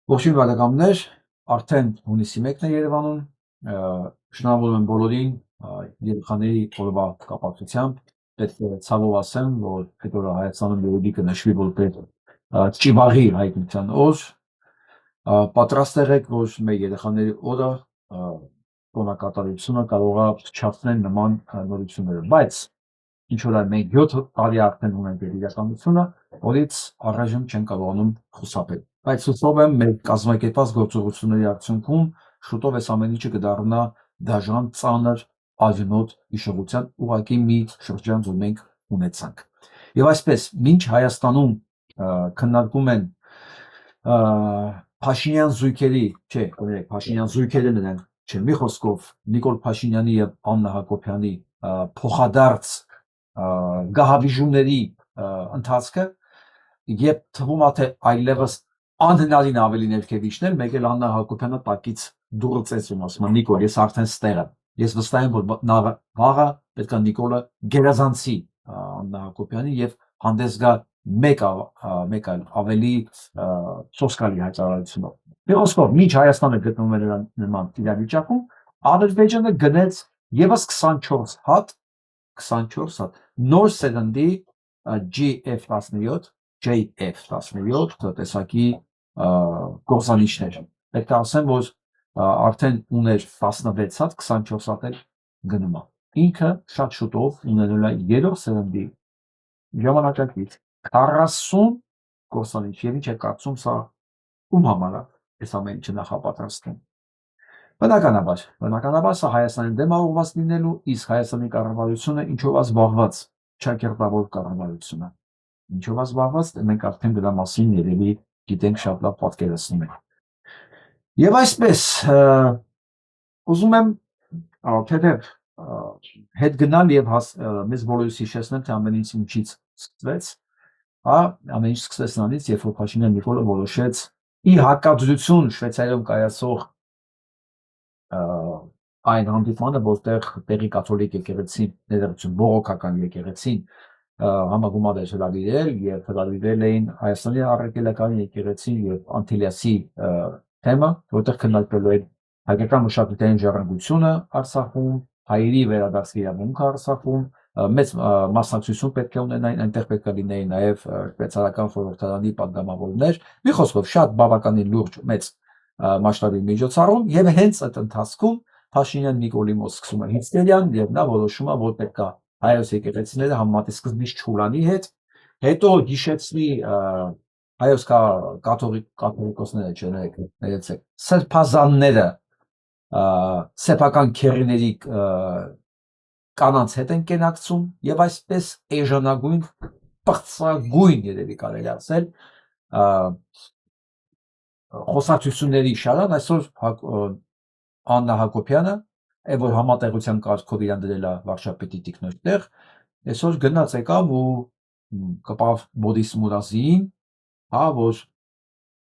Ողջույն բարեկամներ, արդեն հունիսի 1-ն է Երևանում, շնորհավորում եմ բոլորին երեխաների օրվա կապակցությամբ, պետք է ցավով ասեմ, որ այդ օրը Հայաստանում երևի կնշվի որպես Ճիվաղի հայտնության օր, պատրաստ եղեք, որ մեր երեխաների օրը տոնակատարությունը կարող է փչացնել նման նորությունները, բայց ինչ որ մենք 7 տարի արդեն ունենք այդ իրականությունը, որից առայժմ չեն կարողանում խուսափել։ Բայց հուսով եմ մեր կազմակերպած գործողությունների արդյունքում շուտով այս ամեն ինչը կդառնա դաժան, ծանր, արյունոտ հիշողության ուղղակի մի շրջան, որ մենք ունեցանք։ Եվ այսպես, մինչ Հայաստանում քննարկում են Փաշինյան զույգերի, չէ, օրինակ Փաշինյան զույգերը նրանք, չէ, մի խոսքով Նիկոլ Փաշինյանի եւ Աննա Հակոբյանի փոխադարձ գահավիժումների ընթացքը եւ թվում է թե այլևս անհնարին ավելի ներքևիչներ, մեկ էլ Աննա Հակոբյանը տակից դուրը ծեցում ասում, Նիկոլ, ես արդեն ստեղ եմ։ Ես վստահ եմ, որ վաղը պետք է Նիկոլը գերազանցի Աննա Հակոբյանի եւ հանդես գա մեկ այլ ավելի սոսկալի հայտարարությունով։ Մի խոսքով, մինչ Հայաստանը գտնվում է նման իրավիճակում, Ադրբեջանը գնեց եւս 24 հատ նոր սերնդի JF-17 տեսակի գործանիչներ։ Պետք է ասեմ, որ արդեն ուներ 16 հատ, 24 հատ էլ գնում է։ Ինքը շատ շուտով ունենալ է երրորդ սերնդի ժամանակակից 40 գործանիչ, եւ ինչ է կարծում սա ում համար է այս ամեն ինչը նախապատրաստվում։ Բնականաբար սա Հայաստանի դեմ ուղղված լինելու, իսկ Հայաստանի կառավարությունը ինչով է զբաղված, ճակերտավոր կառավարությունը։ Ինչով է զբաղված, մենք արդեն դրա մասին երևի գիտենք, շատ լավ պատկերացնում ենք։ Եվ այսպես, ուզում եմ թեթև հետ գնալ եւ մեզ բոլորիս հիշեցնել, թե ամեն ինչ ինչից սկսվեց, ամեն ինչ սկսվեց նրանից, երբ որ Փաշինյան Նիկոլը որոշեց ի հակադրություն Շվեյցարիայում կայացող այն հանդիպմանը, որտեղ տեղի կաթոլիկ եկեղեցին, ներողություն, բողոքական եկեղեցին համագումար էր հրավիրել եւ հրավիրել էին Հայաստանի առաքելական եկեղեցին եւ Անտիլիասի թեմը, որտեղ քննարկվելու էր հայկական մշակութային ժառանգությունը Արցախում, հայերի վերադարձի իրավունքը Արցախում, մեծ մասնակցություն պետք է ունենային, այնտեղ պետք է լինեին նաեւ շվեյցարական խորհրդարանի պատգամավորներ, մի խոսքով շատ բավականին լուրջ մեծ մասշտաբի միջոցառում եւ հենց այդ ընթացքում Փաշինյան Նիկոլի մոտ սկսում է հիստերիան եւ նա որոշում է, որ պետք է հայոց եկեղեցիները համեմատի սկզբից Չուլանի հետ, հետո հիշեցնի հայոց կաթողիկոսները չներեցեք, սրբազանները սեփական քերիների կանանց հետ են կենակցում եւ այսպես էժանագույն պղծագույն երևի կարելի ասել խոսակցությունների շարան այսօր Աննա Հակոբյանը, որ համատեղության կարգով իրան դրել է վարչապետի տիկնոջ, այսօր գնաց եկավ ու կպավ Բորիս Մուրազիին, որ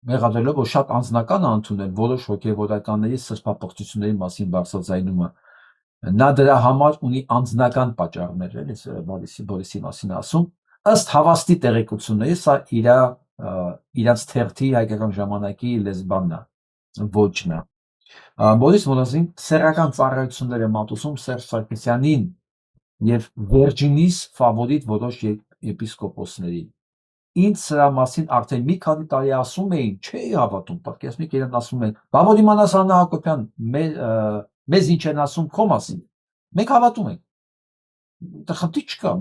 մեղադրելով, որ շատ անձնական է ընդունել որոշ հոգևորականների սրբապղծությունների մասին բարձրաձայնումը։ Նա դրա համար ունի անձնական պատճառներ, Բորիսի մասին ասում, ըստ հավաստի տեղեկությունների, սա իրանց թերթի հայկական ժամանակի լեզբանն է, ոճն է։ Բորիս Մուրազին սեռական ծառայություններ է մատուցում Սերժ Սարգսյանին եւ Վերջինիս ֆավորիտ որոշ եպիսկոպոսներին։ Ինձ սրա մասին արդեն մի քանի տարի ասում էին, չէի հավատում, պատկերացնեք, իրեն ասում են, բա որ իմանաս Աննա Հակոբյան, մեզ ինչ են ասում քո մասին։ Մենք հավատում ենք։ Դա խնդիր չկա,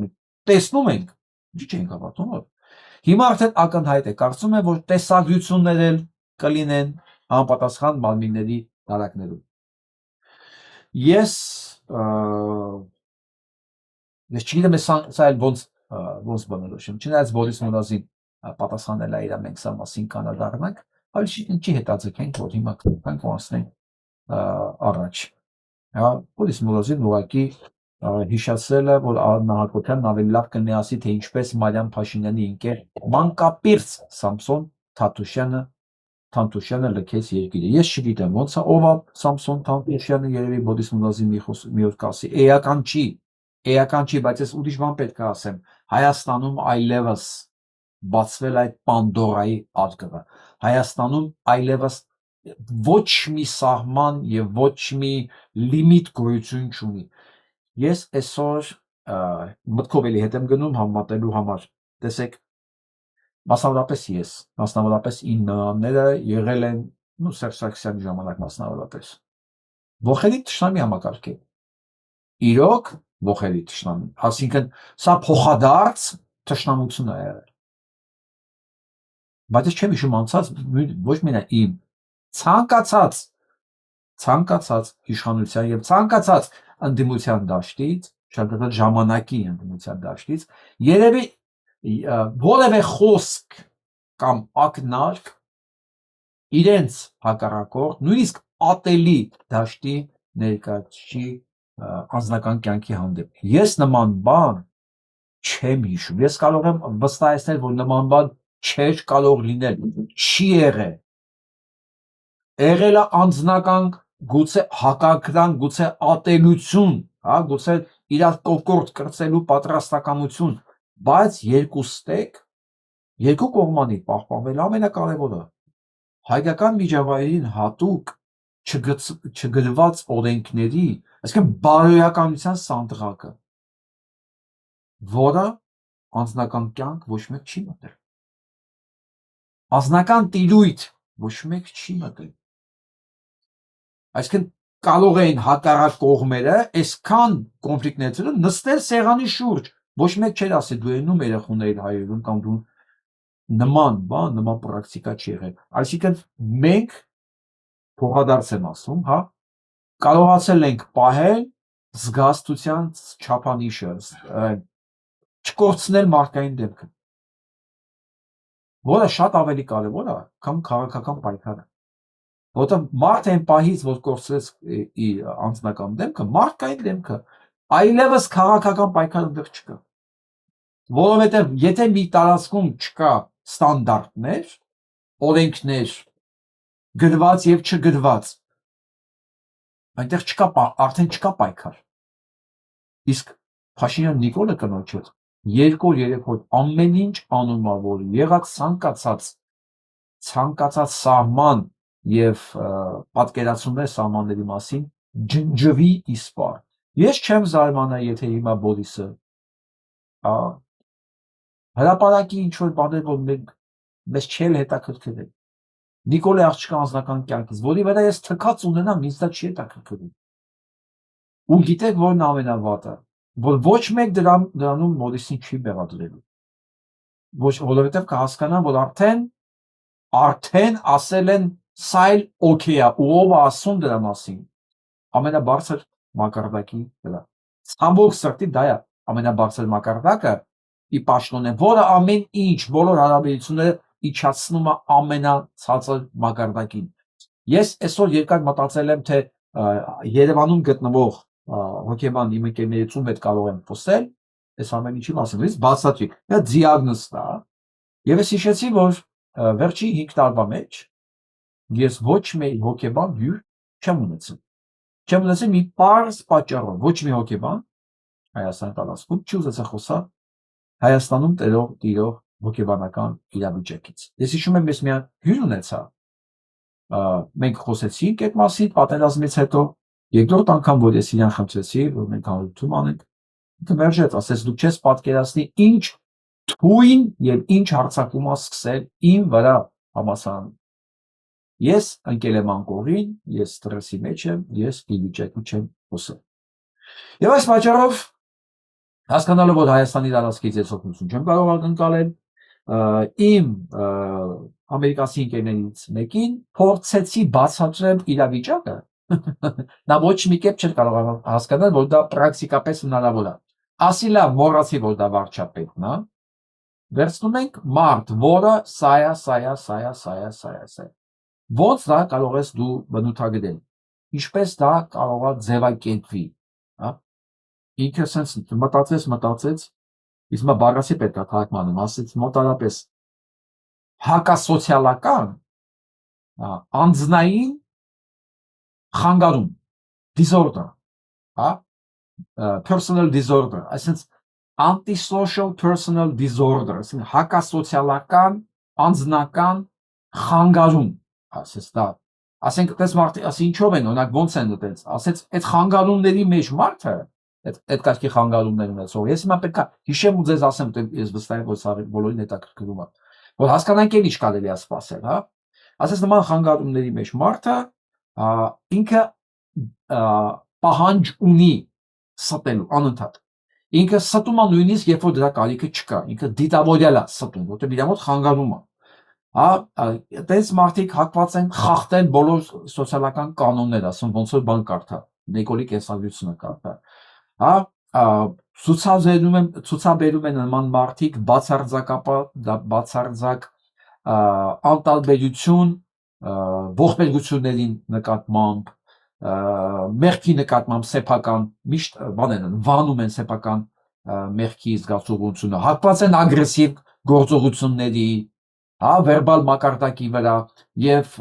տեսնում ենք, ինչ չենք հավատում։ Հիմա արդեն ակնհայտ է, կարծում եմ, որ տեսագրություններ էլ կլինեն համապատասխան մարմինների տարակներում։ Ես չգիտեմ սա էլ ոնց բնորոշեմ, չնայած Բորիս Մուրազին պատասխանել է իր մենք սա մասին կանադառնանք, այլ չի հետաձգենք, որ հիմա կնանք ու անցնենք առաջ։ Բորիս Մուրազին ուղղակի հիշացրել է, որ Աննա Հակոբյանն ավելի լավ կներասի, թե ինչպես Մարիամ Փաշինյանի ընկեր մանկապիրծ Սամսոն Թանտուշյանը լքեց երկիրը։ Ես չգիտեմ ոնց է, ով է Սամսոն Թանտուշյանը, երևի Բորիս Մուրազին մի օր կասի, էական չի, բայց ես ուրիշ բան պետք է ասեմ, Հայաստանում այլևս բացվել այդ Պանդորայի արկղը։ Հայաստանում այլևս ոչ մի սահման եւ ոչ մի լիմիտ գոյություն չունի։ Ես այսօր մտքով էլի հետ եմ գնում համատելու համար։ Տեսեք, մասնավորապես ես, մասնավորապես իմ նմանները եղել են Սերժ Սարգսյանի ժամանակ մասնավորապես ողելի թշնամի համակարգ է։ Իրոք ողելի թշնամի, այսինքն սա փոխադարձ թշնամություն է եղել։ Բայց ես չեմ հիշում անցած ոչ միայն իմ ցանկացած իշխանության եւ ցանկացած ընդդիմության դաշտից, շարքական ժամանակի ընդդիմության դաշտից, երևի որևէ խոսք կամ ակնարկ իրենց հակառակորդ, նույնիսկ ատելի դաշտի ներկայացուցիչի անձնական կյանքի հանդեպ։ Ես նման բան չեմ հիշում։ Ես կարող եմ վստահեցնել, որ նման բան չէր կարող լինել, չի եղել։ Եղել է անձնական, գուցե հակակրան, գուցե ատելություն, հա, գուցե իրար կոկորդ կրծելու պատրաստակամություն, բայց երկու կողմանի պահպանվել ամենակարևորը հայկական միջավայրին հատուկ չգրված օրենքների, այսինքն բարոյականության սանդղակը, որը անձնական կյանք ոչ մեկ չի մտել։ Անձնական տիրույթ ոչ մեկ չի մտել։ Այսինքն կարող էին հակառակ կողմերը այսքան կոնֆլիկտները նստել սեղանի շուրջ, ոչ մեկ չէր ասի դու ենում երախուներ հայերուն կամ դու նման բան, նման պրակտիկա չի եղել։ Այսինքն մենք փոխադարձ եմ ասում, հա, կարողացել ենք պահել զգաստության չափանիշը, չկորցնել մարդկային դեմքը, որը շատ ավելի կարևոր է, քան քաղաքական պայքարը։ Որտեղ մարդը այն պահից, որ կորցրեց իր անձնական դեմքը, մարդկային դեմքը, այլևս քաղաքական պայքար այնտեղ չկա։ Որովհետև եթե մի տարածքում չկա ստանդարտներ, օրենքներ, գրված եւ չգրված, այնտեղ արդեն չկա պայքար։ Իսկ Փաշինյան Նիկոլը կնոջը 2-3 օր ամեն ինչ անում է, որ եղած ցանկացած սահման եւ պատկերացումներ սահմանների մասին ջնջվի իսպար։ Ես չեմ զարմանա, եթե հիմա Բորիսը հրապարակի ինչ որ բաներ, որ մեզ չել հետաքրքրել։ Նիկոլի աղջկա անձնական կյանքից, որի վրա ես թքած ունենամ, ինձ դա չի հետաքրքրում։ Ու գիտեք որն ամենավատը, որ ոչ մեկ դրանում Մորիսին չի բեղադրելու։ Ոչ, որովհետև կհասկանան, որ արդեն ասել են սա էլ օքեյ է, ու ով է ասում դրա մասին։ Ամենաբարձր մակարդակի վրա։ Ամբողջ սրտի դա է ամենաբարձր մակարդակը, ի պաշտոն է, որը ամեն ինչ, բոլոր հարաբերությունները իջացնում է ամենացածր մակարդակին։ Ես այսօր երկար մտածել եմ, թե Երևանում գտնվող հոգեբան իմ ընկերներից ում հետ կարող եմ խոսել, այս ամեն ինչի մասին, ես բացատրի, դա դիագնոզ տա, եւ ես հիշեցի, որ վերջի 5 տարվա մեջ ես ոչ մի հոգեբան հյուր չեմ ունեցել։ Չեմ ունեցել մի պարզ պատճառով, ոչ մի հոգեբան Հայաստանի տարածքում չի ուզեցել խոսալ Հայաստանում տիրող հոգեբանական իրավիճակից։ Ես հիշում եմ, ես մի հյուր ունեցա, մենք խոսեցինք այդ մասին պատերազմից հետո, երկրորդ անգամ, որ ես իրան խնդրեցի, որ մենք հանդիպում անենք, մերժեց, ասեց դու չես պատկերացնի ինչ թույն եւ ինչ հարձակում է սկսել իմ վրա համասարանում։ Ես ընկել եմ անկողին, ես ստրեսի մեջ եմ, ես ի վիճակի չեմ խոսել։ Եվ այս պատճառով հասկանալով, որ Հայաստանի տարածքից ես օգնություն չեմ կարող ակնկալել, իմ ամերիկացի ընկերներից մեկին փորձեցի բացատրել իրավիճակը, նա ոչ մի կերպ չէր կարող հասկանալ, որ դա պրակտիկապես հնարավոր է։ Ասի լավ, մոռացի, որ դա վարչապետն է, վերցնում ենք մարդ, որը սա է։ Ոնց դա կարող ես դու բնութագրել, ինչպես դա կարող է ձևակերպվի, հա։ Ինքը սենց մտածեց, իսկ մա բառացի պետք է թարգմանում, ասեց մոտարապես հակասոցիալական անձնային խանգարում, disorder, հա, personal disorder, այսինքն antisocial personal disorder, ասենք հակասոցիալական անձնական խանգարում, ասես դա։ Ասենք այդպես մարդը, ասի ինչով են, օրինակ ոնց են դες, ասեց այդ խանգարումների մեջ մարդը, այդ կարգի խանգարումներ ունեցող։ Ես հիմա պետք է հիշեմ ու ձեզ ասեմ, ես վստահ եմ, որ սա բոլորին հետաքրքրում է, որ հասկանանք էլ ինչ կարելի է սպասել, հա։ Ասես նման խանգարումների մեջ մարդը ինքը պահանջ ունի ստելու անընդհատ։ Ինքը ստում է նույնիսկ երբ որ դրա կարիքը չկա, ինքը դիտավորյալ է ստում, որտեղ իր մոտ խանգարում է։ Հա, այդպես մարդիկ հակված են խախտել բոլոր սոցիալական կանոնները, ասում ոնց որ բան կարդա, Նիկոլի կենսագրությունը կարդա։ Հա, ցուցաբերում են նման մարդիկ բացարձակ անտարբերություն ողբերգությունների նկատմամբ, մեղքի նկատմամբ սեփական միշտ բաներ են, վանում են սեփական մեղքի զգացողությունը, հակված են ագրեսիվ գործողությունների, հա, վերբալ մակարդակի վրա եւ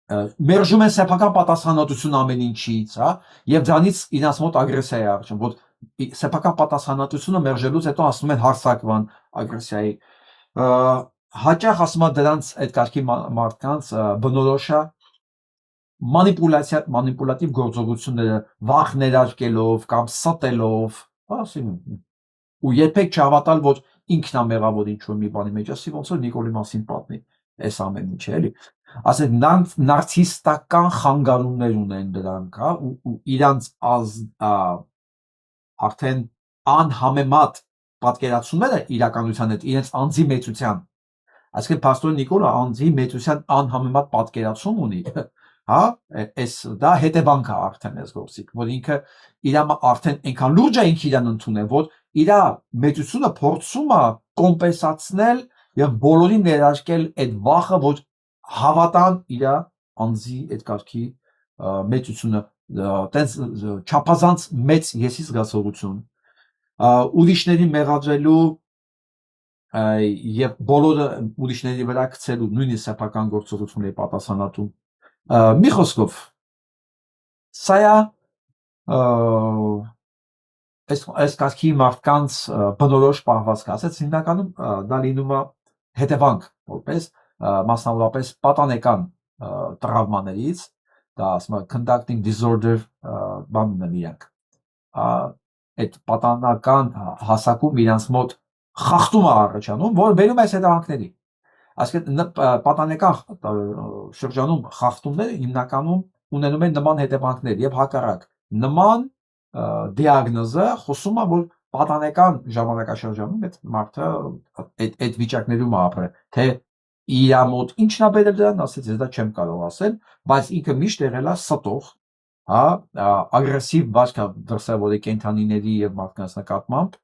մերժում են սեփական պատասխանատվություն ամեն ինչից, հա, եւ դրանից իրաց մոտ ագրեսիա է առաջանում, որ սեփական պատասխանատվությունը մերժելուց հետո ասում են հարձակվան ագրեսիայի։ Հաճախ ասում եմ դրանց այդ կարգի մարդկանց բնորոշ է մանիպուլատիվ գործողությունները վախ ներարկելով կամ ստելով, ասում ու երբեք չհավատալ, որ ինքն է մեղավոր ինչ-որ մի բանի մեջ, ասի ոնց որ Նիկոլի մասին պատմի, այս ամեն ինչը էլի։ Ասենք նարցիստական խանգարումներ ունեն դրանք, հա, ու իրանց արդեն անհամեմատ պատկերացումները իրականության հետ իրենց անձի մեծության, այսինքն պաստոր Նիկոլը անձի մեծության անհամեմատ պատկերացում ունի, հա, այս դա հետևանք է արդեն այս գործի, որ ինքը իր արդեն այնքան լուրջ է ինքը իրան ընդունել, որ իր մեծությունը փորձում է կոմպենսացնել եւ բոլորին ներարկել այդ վախը, որ հավատան իր անձի այդ կարգի մեծությունը, տենց չափազանց մեծ եսի զգացողություն, ուրիշներին մեղադրելու եւ բոլորը ուրիշների վրա գցելու նույնիսկ սեփական գործողությունների պատասխանատու։ Մի խոսքով սա է այս կարգի մարդկանց բնորոշ պահվածքը, ասած հիմնականում դա լինում է հետևանք որպես մասնավորապես պատանեկան տրավմաներից, դա ասում է conducting disorder բանն են իրանք, այդ պատանական հասակում իրանց մոտ խախտում է առաջանում, որը բերում է այս հետևանքների, այսինքն պատանեկան շրջանում խախտումները հիմնականում ունենում են նման հետևանքներ եւ հակառակ նման դիագնոզը խոսում է, որ պատանեկան ժամանակաշրջանում այդ մարդը այդ վիճակներում է ապրել, թե իր մոտ ինչն է բերել դրան, ասեց ես դա չեմ կարող ասել, բայց ինքը միշտ եղել է ստող, հա, ագրեսիվ վարք դրսևորի կենդանիների եւ մարդկանց նկատմամբ,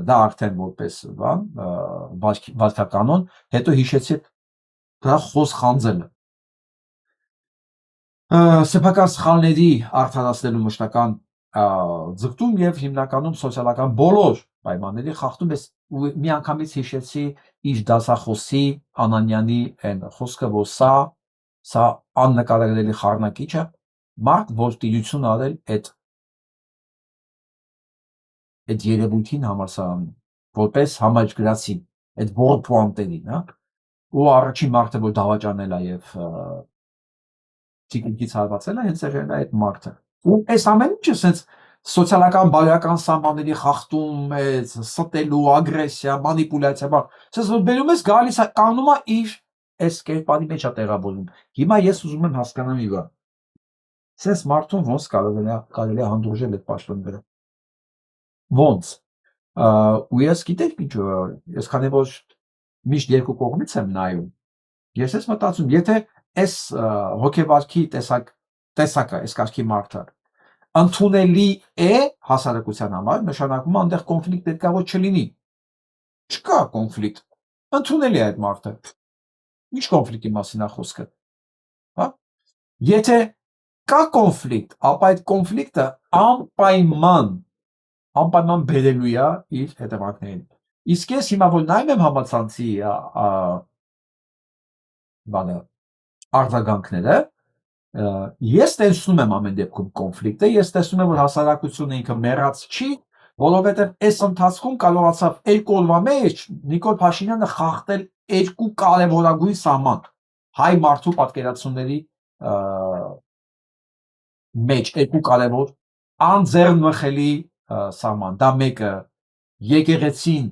դա արդեն որպես բան, վարքականոն, հետո հիշեցի դա խոս խանձելը, սեփական սխալների արդարացնելու մշտական ձգտում եւ հիմնականում սոցիալական բոլոր պայմանների խախտում ես ու միանգամից հիշեցի իր դասախոսի Անանյանի այն խոսքը, որ սա աննկարագրելի խառնակիչ է, մարդ, որ տիրություն արել այդ երևույթին համալսարանում, որպես համաճգրացի, այդ ողջ պոանտերին, հա, ու առաջին մարդը, որ դավաճանել է եւ ճիկնիկից հարվածել է, հենց եղել է այդ մարդը։ Ու այս ամեն ինչը sense սոցիալական բարոյական սահմանների խախտում, ստելու, ագրեսիա, մանիպուլյացիա, բան, sense որ բերում ես գալիս է կանգնում է իր այս կերպարի մեջ է տեղավորվում։ Հիմա ես ուզում եմ հասկանամ իվա։ Sense մարդուն ոնց կարելի է հանդուրժել այդ պաշտոնները։ Ոնց։ Ու ես գիտեք ինչ, ես քանի որ միշտ երկու կողմից եմ նայում։ Ես ես մտածում, եթե այս հոգեվարքի տեսակը, այս կարգի մարդը ընդունելի է հասարակության համար, նշանակում է այնտեղ կոնֆլիկտ պետք է որ չլինի։ Չկա կոնֆլիկտ։ Ընդունելի է այդ մարդը։ Ինչ կոնֆլիկտի մասին է խոսքը։ Հա? Եթե կա կոնֆլիկտ, ապա այդ կոնֆլիկտը անպայման բերելու է իր հետևանքներին։ Իսկ ես հիմա որ նայում եմ համացանցի բանը արձագանքները, ես տեսնում եմ ամեն դեպքում կոնֆլիկտը, ես տեսնում եմ որ հասարակությունը ինքը մեռած չի, որովհետև այս ընթացքում կարողացավ 2 օրվա մեջ Նիկոլ Փաշինյանը խախտել 2 կարևորագույն սահման հայ մարդու պատկերացումների մեջ 2 կարևոր անձեռնմխելի սահման։ Դա մեկը եկեղեցին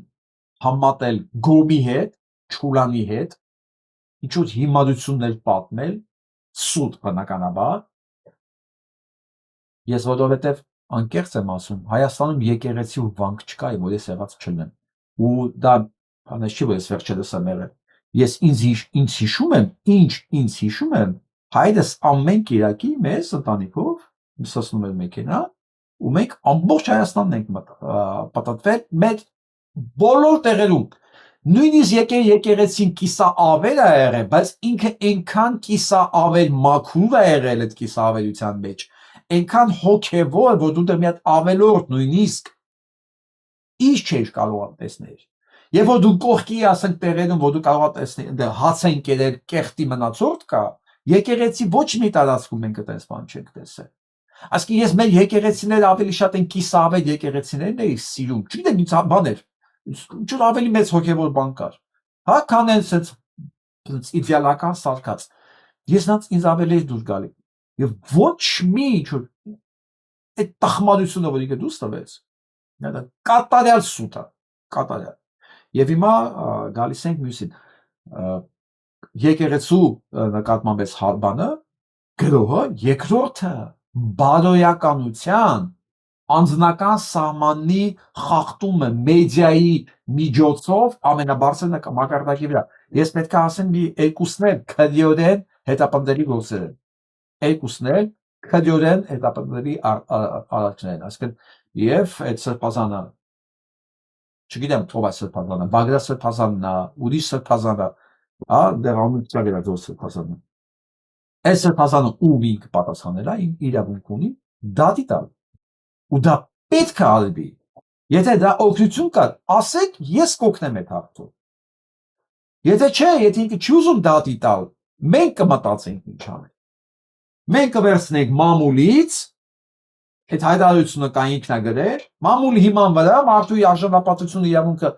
համատել գոմի հետ, Չուլանի հետ, ինչ-որ հիմարություններ պատմել, սուտ բնականաբար։ Ես որովհետև անկեղծ եմ ասում, Հայաստանում եկեղեցի ու վանք չկա, որ ես եղած չլինեմ։ Ու դա բանես չի, որ ես վերջերս եմ եղել։ Ես ինձ հիշում եմ, հայրս ամեն կիրակի մեզ ընտանիքով սոսնում էր մեքենա, ու մենք ամբողջ Հայաստանն ենք պատտվել մեր բոլոր տեղերում։ Նույնիսկ եկեղեցին կիսաավեր է եղել, բայց ինքը այնքան կիսաավեր մաքուր է եղել այդ կիսաավերության մեջ, այնքան հոգևոր, որ դու մի հատ ավելորդ նույնիսկ ինչ չէր կարող տեսնել։ Երբ որ դու կողքի ասենք տեղերում, որ դու կարող տեսնել հաց են կերել, կեղտի մնացորդ կա, եկեղեցի ոչ մի տարածքում մենք այդպես բան չենք տեսել։ Այսինքն ես մեր եկեղեցիները ավելի շատ են կիսավեր եկեղեցիներն էի սիրում, չգիտեմ ինձ բան էր, ինչ ավելի մեծ հոգևոր բան կար։ Հա, քան այնց իդեալական սարքած։ Ես նրանց ինձ ավելի էր դուր գալի։ Եվ ոչ մի ինչ-որ այդ տխմարությունը, որ ինքը դուրս տվեց, դա կատարյալ սուտ է, կատարյալ։ Եվ հիմա գալիս ենք մյուսին։ Եկեղեցու նկատմամբ էս հարբանը, գրողը, երկրորդը բարոյականության անձնական սահմանի խախտումը մեդիայի միջոցով ամենաբարձր մակարդակի վրա։ Ես պետք է ասեմ մի երկուսն էլ քրեորեն հետապնդելի գործեր են։ Երկուսն էլ քրեորեն հետապնդելի արարքներ են։ Այսինքն եւ այդ սրբազանը, չգիտեմ ով է սրբազանը, Բագրատ սրբազանն է, ուրիշ սրբազանը, հա, դեռ ամուսնա վերածող սրբազանը։ Այս սրբազանը ում ինքը պատասխանել է, իրավունք ունի դատի տալ։ Ու դա պետք է արվի։ Եթե դա օգնություն կա, ասեք, ես կօգնեմ այդ հարցում։ Եթե չէ, եթե ինքը չի ուզում դատի տալ, մենք կմտածենք ինչ անել։ Մենք կվերցնենք մամուլից, այդ հայտարարությունը կա ինքնա գրել, մամուլի հիման վրա մարդուի արժանապատվությունը իրավունքը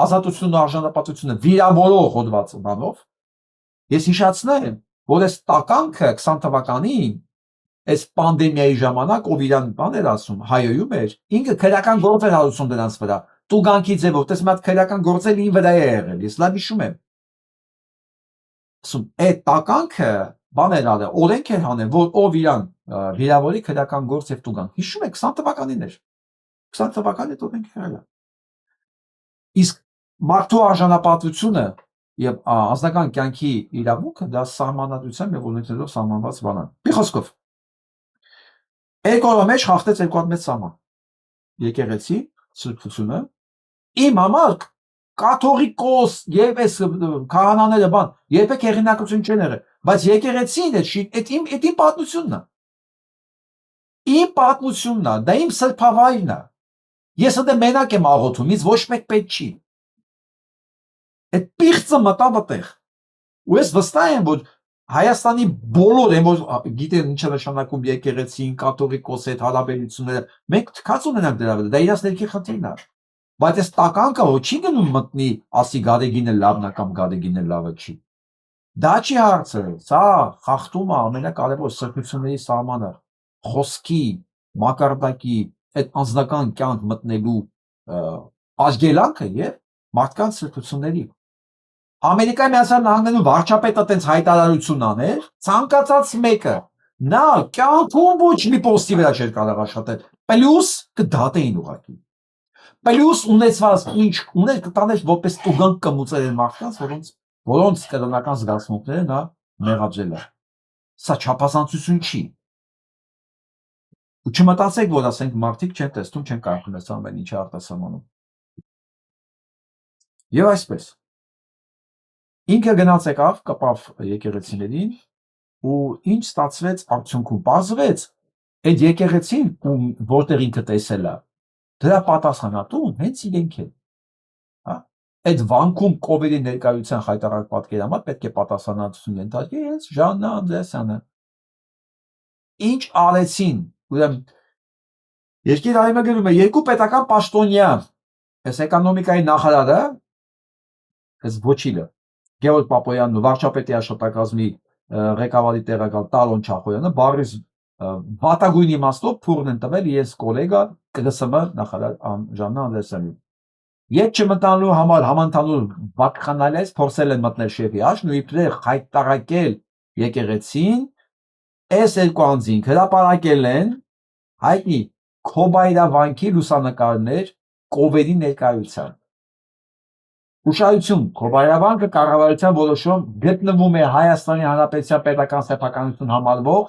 ազատությունն ու արժանապատվությունը վիրավորող հոդվածանով։ Ես հիշացնեմ, որ այս տականքը 20 թվականին այս պանդեմիայի ժամանակ ով իրան բան էր ասում, հայոյում էր, ինքը քրեական գործ էր հարուցում դրանց վրա, տուգանքի ձևով, տես մի հատ քրեական գործել ին վրա է եղել, ես լավ հիշում եմ։ Ասում, այդ տականքը բան էր արել, օրենք էր հանել, որ ով իրան վիրավորի քրեական գործ եւ տուգանք։ Հիշում եք 20 թվականին էր։ 20 թվականին այդ օրենք եղել է։ Իսկ մարդու արժանապատվությունը եւ անձնական կյանքի իրավունքը դա սահմանադրությամբ եւ օրենքներով սահմանված բան է։ Մի խոսքով երկու օրը մեջ խախտեց 2 հատ մեծ սահման։ Եկեղեցի սրբությունը իմ համար կաթողիկոս եւ այս քահանաները բան երբեք հեղինակություն չեն եղել, բայց եկեղեցին այդ իմ պատմությունն է։ Իմ պատմությունն է, դա իմ սրբավայրն է։ Ես դե մենակ եմ աղոթում, ինձ ոչ մեկ պետք չի։ Այդ պիղծը մտավ այդտեղ։ Ու ես վստահ եմ, որ Հայաստանի բոլոր են, որ գիտեն ինչ է նշանակում եկեղեցին, կաթողիկոս այդ հարաբերությունները, մենք թքած ունենանք դրա վրա, դա իրաց ներքի խնդիրն է։ Բայց այս տականքը ոչ չի գնում մտնի, ասի Գարեգինը լավն է կամ Գարեգինը լավը չի։ Դա չի հարցը, սա խախտում է ամենակարևոր սրբությունների սահմանը, խոսքի, մակարդակի, այդ անձնական կյանք մտնելու արգելանքը եւ մարդկանց սրբությունների։ Ամերիկայի Միացյալ Նահանգներում վարչապետը այդպես հայտարարություն աներ, ցանկացած մեկը նա կյանքում ոչ մի պոստի վրա չէր կարող աշխատել, պլյուս կդատեին ուղղակի։ Պլյուս ունեցված ինչ ուներ կտաներ որպես տուգանք կմուծել են մարդկանց, որոնց կրոնական զգացմունքները նա մեղադրել է։ Սա չափազանցություն չի։ Ու չմտածեք, որ ասենք մարդիկ չեն տեսնում, չեն կարող ունեցել ամեն ինչը արտասահմանում։ Եվ այսպես ինքը գնաց եկավ, կպավ եկեղեցիներին ու ինչ ստացվեց արդյունքում։ Պարզվեց այդ եկեղեցին, որտեղ ինքը տեսել է, դրա պատասխանատուն հենց իրենք են։ Հա, այդ վանքում կովերի ներկայության խայտարակ պատկերամատ պետք է պատասխանատվություն ենթարկի հենց Ժաննա Անդրեասյանը։ Ինչ արեցին, ուրեմն Երկիր այմը գրում է երկու պետական պաշտոնյա, այս էկոնոմիկայի նախարարը, այս ոչիլը, Գևորգ Պապոյանն ու վարչապետի աշխատակազմի ղեկավարի տեղակալ Տարոն Չախոյանը բարիս վատագույն իմաստով փուրն են տվել իրենց գոլեգա ԿԳՍՄ նախարար Ժաննա Անդրեասյանին։ Ետ չմտանալու համար համընդհանուր վակխանալից փորձել են մտնել շեֆի աշն ու իբրև հայտարարել եկեղեցին, այս երկու անձինք հրապարակել են հայտնի Քոբայրավանքի լուսանկարներ կովերի ներկայության։ Ուշադրություն, Քոբայրավանքը կառավարության որոշում գտնվում է Հայաստանի Հանրապետության պետական սեփականություն համարվող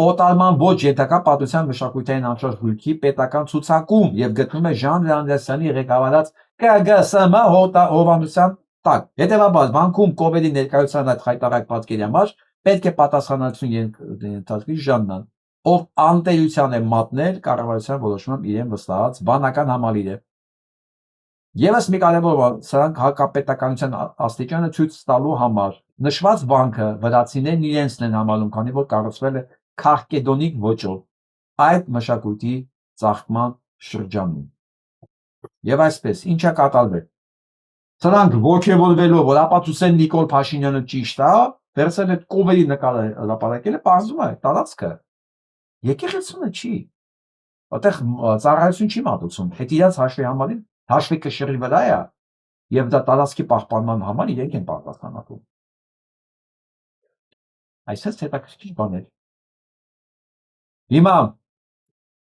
օտարման ոչ յետակա պատմության մշակութային անշարժ գույքի պետական ցուցակում եւ գտնվում է Ժան Անդրեասյանի ղեկավարած ԿԳՍՄ հովանության տակ։ Հետևաբար, վանքում կովերի ներկայության այդ խայտարակ պատկերի համար պետք է պատասխանատվություն ենթարկվի Ժաննան, ով անտերության է մատնել կառավարության որոշումով իրեն վստահած բանական համալիրը։ Եվս մի կարևոր բան, սրանք հակապետականության աստիճանը ցույց տալու համար նշված վանքը վրացիներն իրենցն են համարում, քանի որ կառուցվել է քարկեդոնիկ ոճով այդ մշակույթի ծաղկման շրջանում։ Եվ այսպես, ինչա կատարվել։ Սրանք ոգևորվելով, որ ապացուցեն Նիկոլ Փաշինյանը ճիշտ է, վերցել այդ կովերի նկարը հրապարակել է, պարզվում է տարածքը եկեղեցունը չի։ Այդտեղ ծառայություն չի մատուցում, հետ իրաց հաշվի համարին հաշվի կշռի վրա է եւ դա տարածքի պահպանման համար իրենք են պատասխանատու։ Այսպես հետաքրքիր բաներ։ Հիմա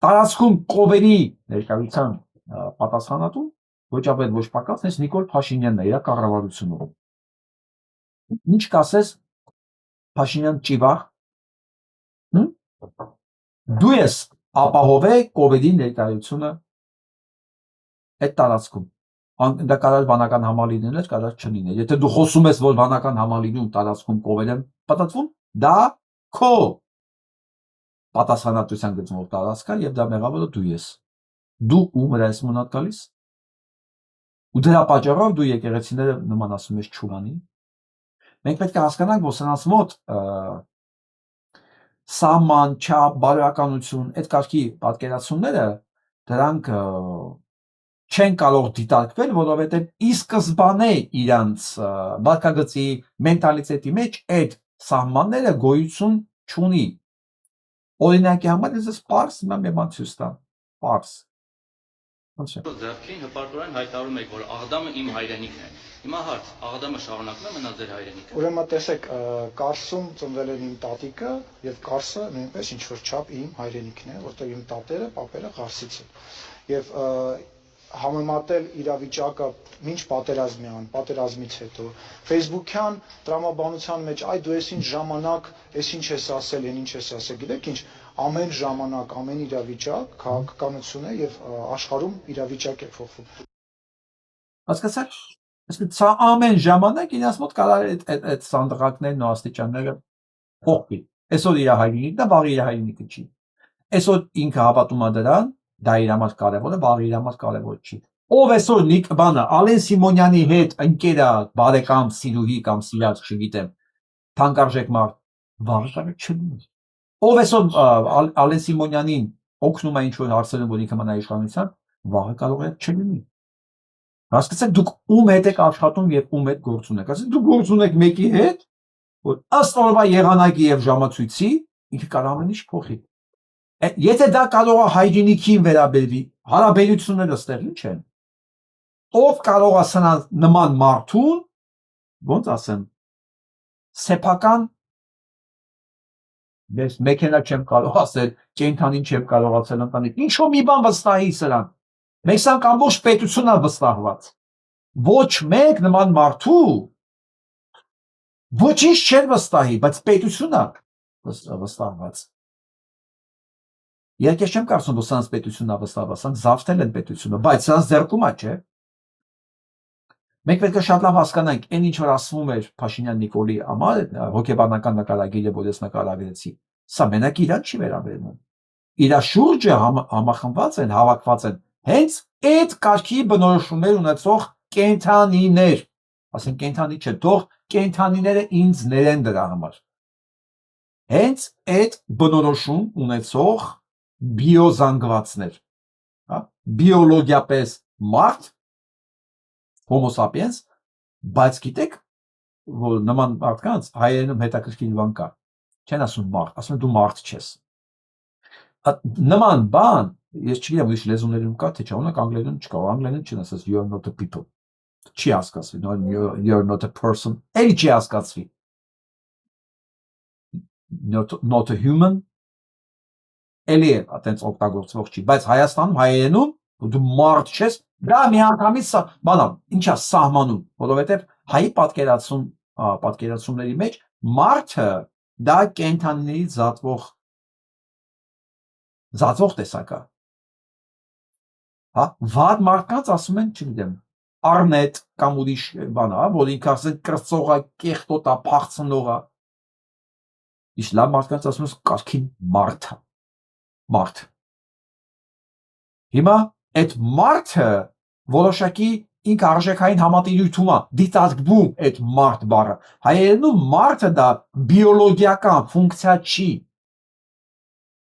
տարածքում կովերի ներկայության պատասխանատու ոչ ապել ոչ պակաս հենց Նիկոլ Փաշինյանն է իր կառավարությունով։ Ինչ կասես Փաշինյան ճիվախ։ Դու ես ապահովե կովերի ներկայությունը այդ տարածքում։ Դա կարող վանական համալիրներ, կարող չլիներ։ Եթե դու խոսում ես, որ վանական համալիրում տարածքում կովեր են պատտվում, դա քո պատասխանատվության գծմով տարածք է եւ դա մեղավորը դու ես։ Դու ում վրա ես մոնատ գալիս։ Ու դրա պատճառով դու եկեղեցիները նման ասում ես չուրանի։ Մենք պետք է հասկանանք, որ սրանց մոտ սահման, չափ, բարոյականություն, այդ կարգի պատկերացումները դրանք չեն կարող դիտարկվել, որովհետև ի սկզբանե իրանց վարքագծի մենտալիտետի մեջ այդ սահմանները գոյություն չունի։ Օրինակի համար ես պարս մի բան ցույց տամ, պարս։ Ձեռքին հպարտորեն հայտարարում եք, որ Աղդամը իմ հայրենիքն է։ Հիմա հարց, Աղդամը շարունակում է մնալ ձեր հայրենիքը։ Ուրեմն տեսեք, Կարսում ծնվել են իմ տատիկը եւ Կարսը նույնպես ինչ որ չափ իմ հայրենիքն է, որտեղ իմ տատերը, պապերը Ղարսից են։ Եվ համեմատել իրավիճակը մինչ պատերազմյան, պատերազմից հետո Facebook-յան տրամաբանության մեջ այ դու ես ինչ ժամանակ, ես ինչ ես ասել, ինչ ես ասել, գիտեք ինչ, ամեն ժամանակ, ամեն իրավիճակ քաղաքականություն է եւ աշխարհում իրավիճակ է փոխվում։ Հասկացա՞ք։ Սա ամեն ժամանակ իրաց մոտ կարող է այդ սանդղակներն ու աստիճանները փոխվի։ Այսօր իր հայրենիքն է, վաղ իր հայրենիքը չի։ Այսօր ինքը հավատում է դրան, դա իր համար կարևոր է, վաղ իր համար կարևոր չի։ Ով այսօր բանը Ալեն Սիմոնյանի հետ ընկերա, բարեկամ, սիրուհի կամ սիրած, չգիտեմ, թանկարժեք մարդ, վաղը կարող չլինի։ Ով այսօր Ալեն Սիմոնյանին օգնում է ինչ-որ հարցերում, որ ինքը մնա իշխանության, վաղը կարող է չլինի։ Հասկացեք, դուք ում հետ եք աշխատում եւ ում հետ գործ ունեք։ Ասենք դուք գործ ունեք մեկի հետ, որ ըստ օրվա եղանակի եւ ժամացույցի ինքը կարող ամեն ինչ փոխի։ Եթե դա կարող է հայրենիքին վերաբերվի, հարաբերությունները ստեղ ինչ են։ Ով կարող է սնալ նման մարդուն, ոնց ասեմ, սեփական ես մեքենա չեմ կարող ասել, կենթանին չեմ կարող ասել ընտանիք։ Ինչո՞ւ մի բան վստահի սրան։ Մենք սրանք ամբողջ պետությունն է վստահված։ Ոչ մեկ նման մարդու ոչինչ չեն վստահի, բայց պետությունն է վստահված։ Իհարկե չեմ կարծում, որ սրանց պետությունն է վստահված, սրանք զավթել են պետությունը, բայց սրանց ձեռքում է, չէ։ Մենք պետք է շատ լավ հասկանանք, այն ինչ որ ասվում էր Փաշինյան Նիկոլի համար, հոգեբանական նկարագիրը, որ ես նկարագրեցի, սա մենակ իրան չի վերաբերվում։ Իր շուրջը համախմբված են, հավաքված են հենց այդ կարգի բնորոշումներ ունեցող կենթանիներ, ասենք կենթանի չէ, թող կենթանիները ինձ ներեն դրա համար։ Հենց այդ բնորոշում ունեցող բիոզանգվածներ, հա, բիոլոգիապես մարդ, Homo sapiens, բայց գիտեք, որ նման մարդկանց հայերենում հետաքրքիր բան կա։ Չեն ասում մարդ, ասում են դու մարդ չես։ Նման բան, ես չգիտեմ ուրիշ լեզուներում կա, թե չէ, օրինակ անգլերենում չկա, անգլերենում չեն ասած you are not a people։ Չի հասկացվի, no, you're not a person, էլի չի հասկացվի։ Not a human, էլի է, այտենց օգտագործվող չի, բայց Հայաստանում հայերենում դու մարդ չես, դա միանգամից բանա, ինչա սահմանում, որովհետև հայի պատկերացումների մեջ մարդը դա կենդանիներից զատվող տեսակ է։ Հա, վատ մարդկանց ասում են, չգիտեմ, առնետ կամ ուրիշ բան է, որ ինքը ասեն կրծող է, կեղտոտ է, փախցնող է։ Իսկ լավ մարդկանց ասում են կարգին մարդ է։ Մարդ։ Հիմա այդ մարդը որոշակի ինքը արժեքային համատիրույթում է, դիտարկվում այդ մարդ բառը։ Հայերենում մարդը դա բիոլոգիական ֆունկցիա չի։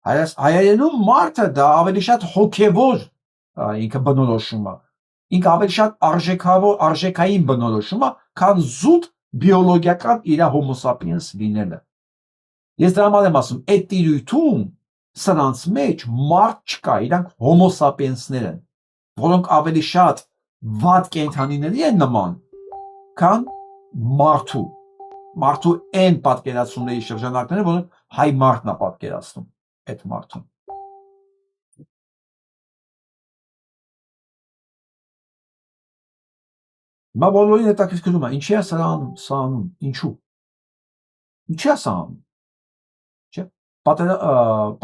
Հայերենում մարդը դա ավելի շատ հոգևոր ինքը բնորոշում է։ Ինքը ավելի շատ արժեքային բնորոշում է, քան զուտ բիոլոգիական իր Homo sapiens լինելը։ Ես դրա համար եմ ասում, այդ տիրույթում սրանց մեջ մարդ չկա, իրանք Homo sapiens-ներ են, որոնք ավելի շատ վատ կենդանիների են նման, քան մարդու այն պատկերացումների շրջանակները, որոնք հայ մարդն է պատկերացնում այդ մարդուն։ Հիմա բոլորին հետաքրքրում է, ինչի է սա անում, ինչու։ Ինչի է սա անում։ Չէ՞։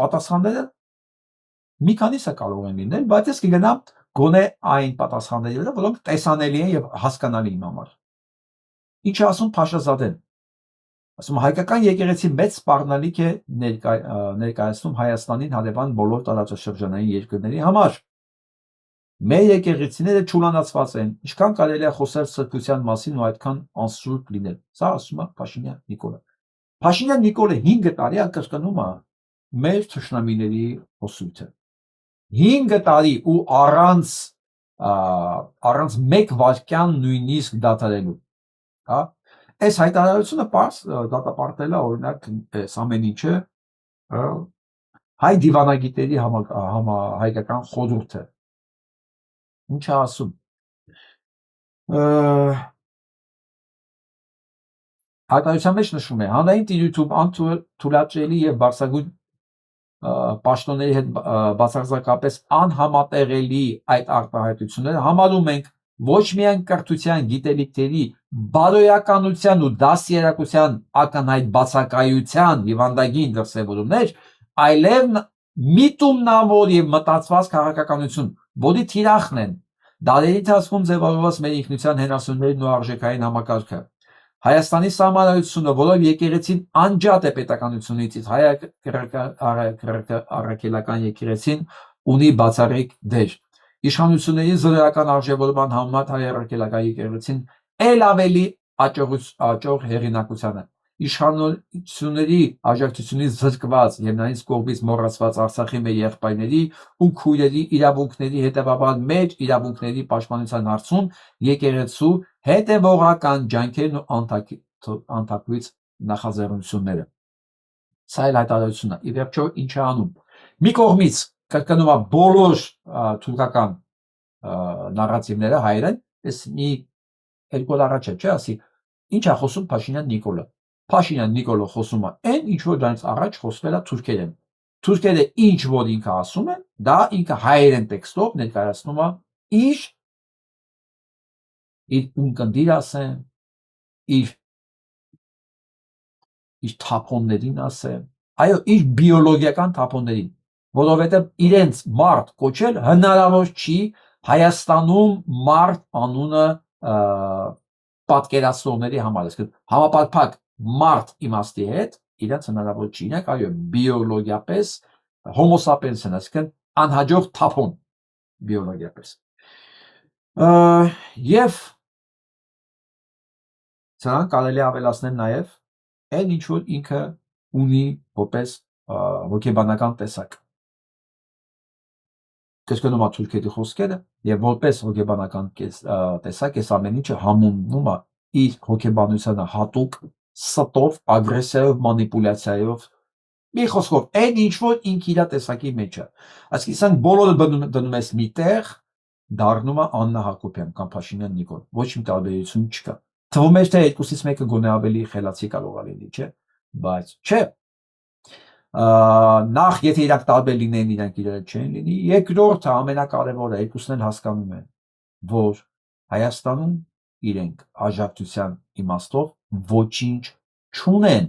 Պատասխանները մի քանիսը կարող են լինել, բայց ես կգնամ գոնե այն պատասխանների վրա, որոնք տեսանելի են եւ հասկանալի իմ համար։ Ինչ է ասում Փաշազադեն։ Ասում հայկական եկեղեցի մեծ սպառնալիք է ներկայացնում Հայաստանին հարևան բոլոր տարածաշրջանային երկրների համար։ Մեր եկեղեցիները չուլանացված են, ինչքան կարելի է խոսել սրբության մասին ու այդքան անսուրբ լինել։ Սա ասում է Փաշինյան Նիկոլը։ Փաշինյան Նիկոլը 5 տարի կրկնում է մեր թշնամիների խոսույթը։ 5 տարի ու առանց մեկ վայրկյան նույնիսկ դադարելու, հա։ Այս հայտարարությունը դատապարտել է օրինակ այս ամեն ինչը հայ դիվանագիտների հայկական խորհուրդը։ Ինչ է ասում։ Հայտարարության մեջ նշում է. հանրային տիրույթում անթույլատրելի եւ բարձրագույն պաշտոնների հետ բացարձակապես անհամատեղելի այդ արտահայտությունները համարում ենք ոչ միայն կրթության, գիտելիքների, բարոյականության ու դաստիարակության ակնհայտ բացակայության հիվանդագին դրսևորումներ, այլև միտումնավոր եւ մտածված քաղաքականություն, որի թիրախն են դարերի ընթացքում ձևավորված մեր ինքնության հենասյուներն ու արժեքային համակարգը։ Հայաստանի սահմանադրությունը, որով եկեղեցին անջատ է պետականությունից, հայ առաքելական եկեղեցին ունի բացառիկ դեր։ Իշխանությունների զրոյական արժևորման համեմատ հայ առաքելական եկեղեցին ել ավելի աճող հեղինակությանը։ Իշխանությունների աջակցությունից զրկված եւ նրանց կողմից մոռացված Արցախի մեր եղբայրների ու քույրերի իրավունքների հետեւաբար մեր իրավունքների պաշտպանության հարցում եկեղեցու հետևողական ջանքերն ու անթափույց նախաձեռնությունները։ Սա էլ հայտարարությունն է։ Ի վերջո ինչ է անում։ Մի կողմից կրկնում է բոլոր թուրքական նարատիվները հայերեն, այս մի երկու առաջ է, չէ՞, ասի, ինչ է խոսում Փաշինյան Նիկոլը։ Փաշինյան Նիկոլը խոսում է այն, ինչ որ դրանից առաջ խոսվել է թուրքերեն։ Թուրքերը ինչ որ ինքը ասում է, դա ինքը հայերեն տեքստով ներկայացնում է իր ունկնդիր ասեմ, իր թափոններին ասեմ, այո, իր բիոլոգիական թափոններին, որովհետև իրենց մարդ կոչել հնարավոր չի Հայաստանում մարդ անունը պատկերացնողների համար, այսինքն համապարփակ մարդ իմաստի հետ իրենց հնարավոր չի, իրենք այո բիոլոգիապես Homo sapiens են, այսինքն անհաջող թափոն բիոլոգիապես։ Եվ սրան կարելի է ավելացնել նաև այն ինչ որ ինքը ունի որպես հոգեբանական տեսակ։ կրկնում է թուրքերի խոսքերը եւ որպես հոգեբանական տեսակ այս ամեն ինչը համոզվում է իր հոգեբանությանը հատուկ ստով, ագրեսիայով, մանիպուլյացիայով, մի խոսքով, այն ինչ որ ինքը իր տեսակի մեջ է։ Այսինքն բոլորը դնում ես մի տեղ, դառնում է Աննա Հակոբյան կամ Փաշինյան Նիկոլ, ոչ մի տարբերություն չկա։ Թվում է թե երկուսից մեկը գոնե ավելի խելացի կարող է լինի, չէ՞, բայց չէ։ Նախ եթե իրանք տարբեր լինեն, իրանք իրար չեն լինի, երկրորդը ամենակարևորը երկուսն էլ հասկանում են, որ Հայաստանում իրենք աջակցության իմաստով ոչինչ չունեն։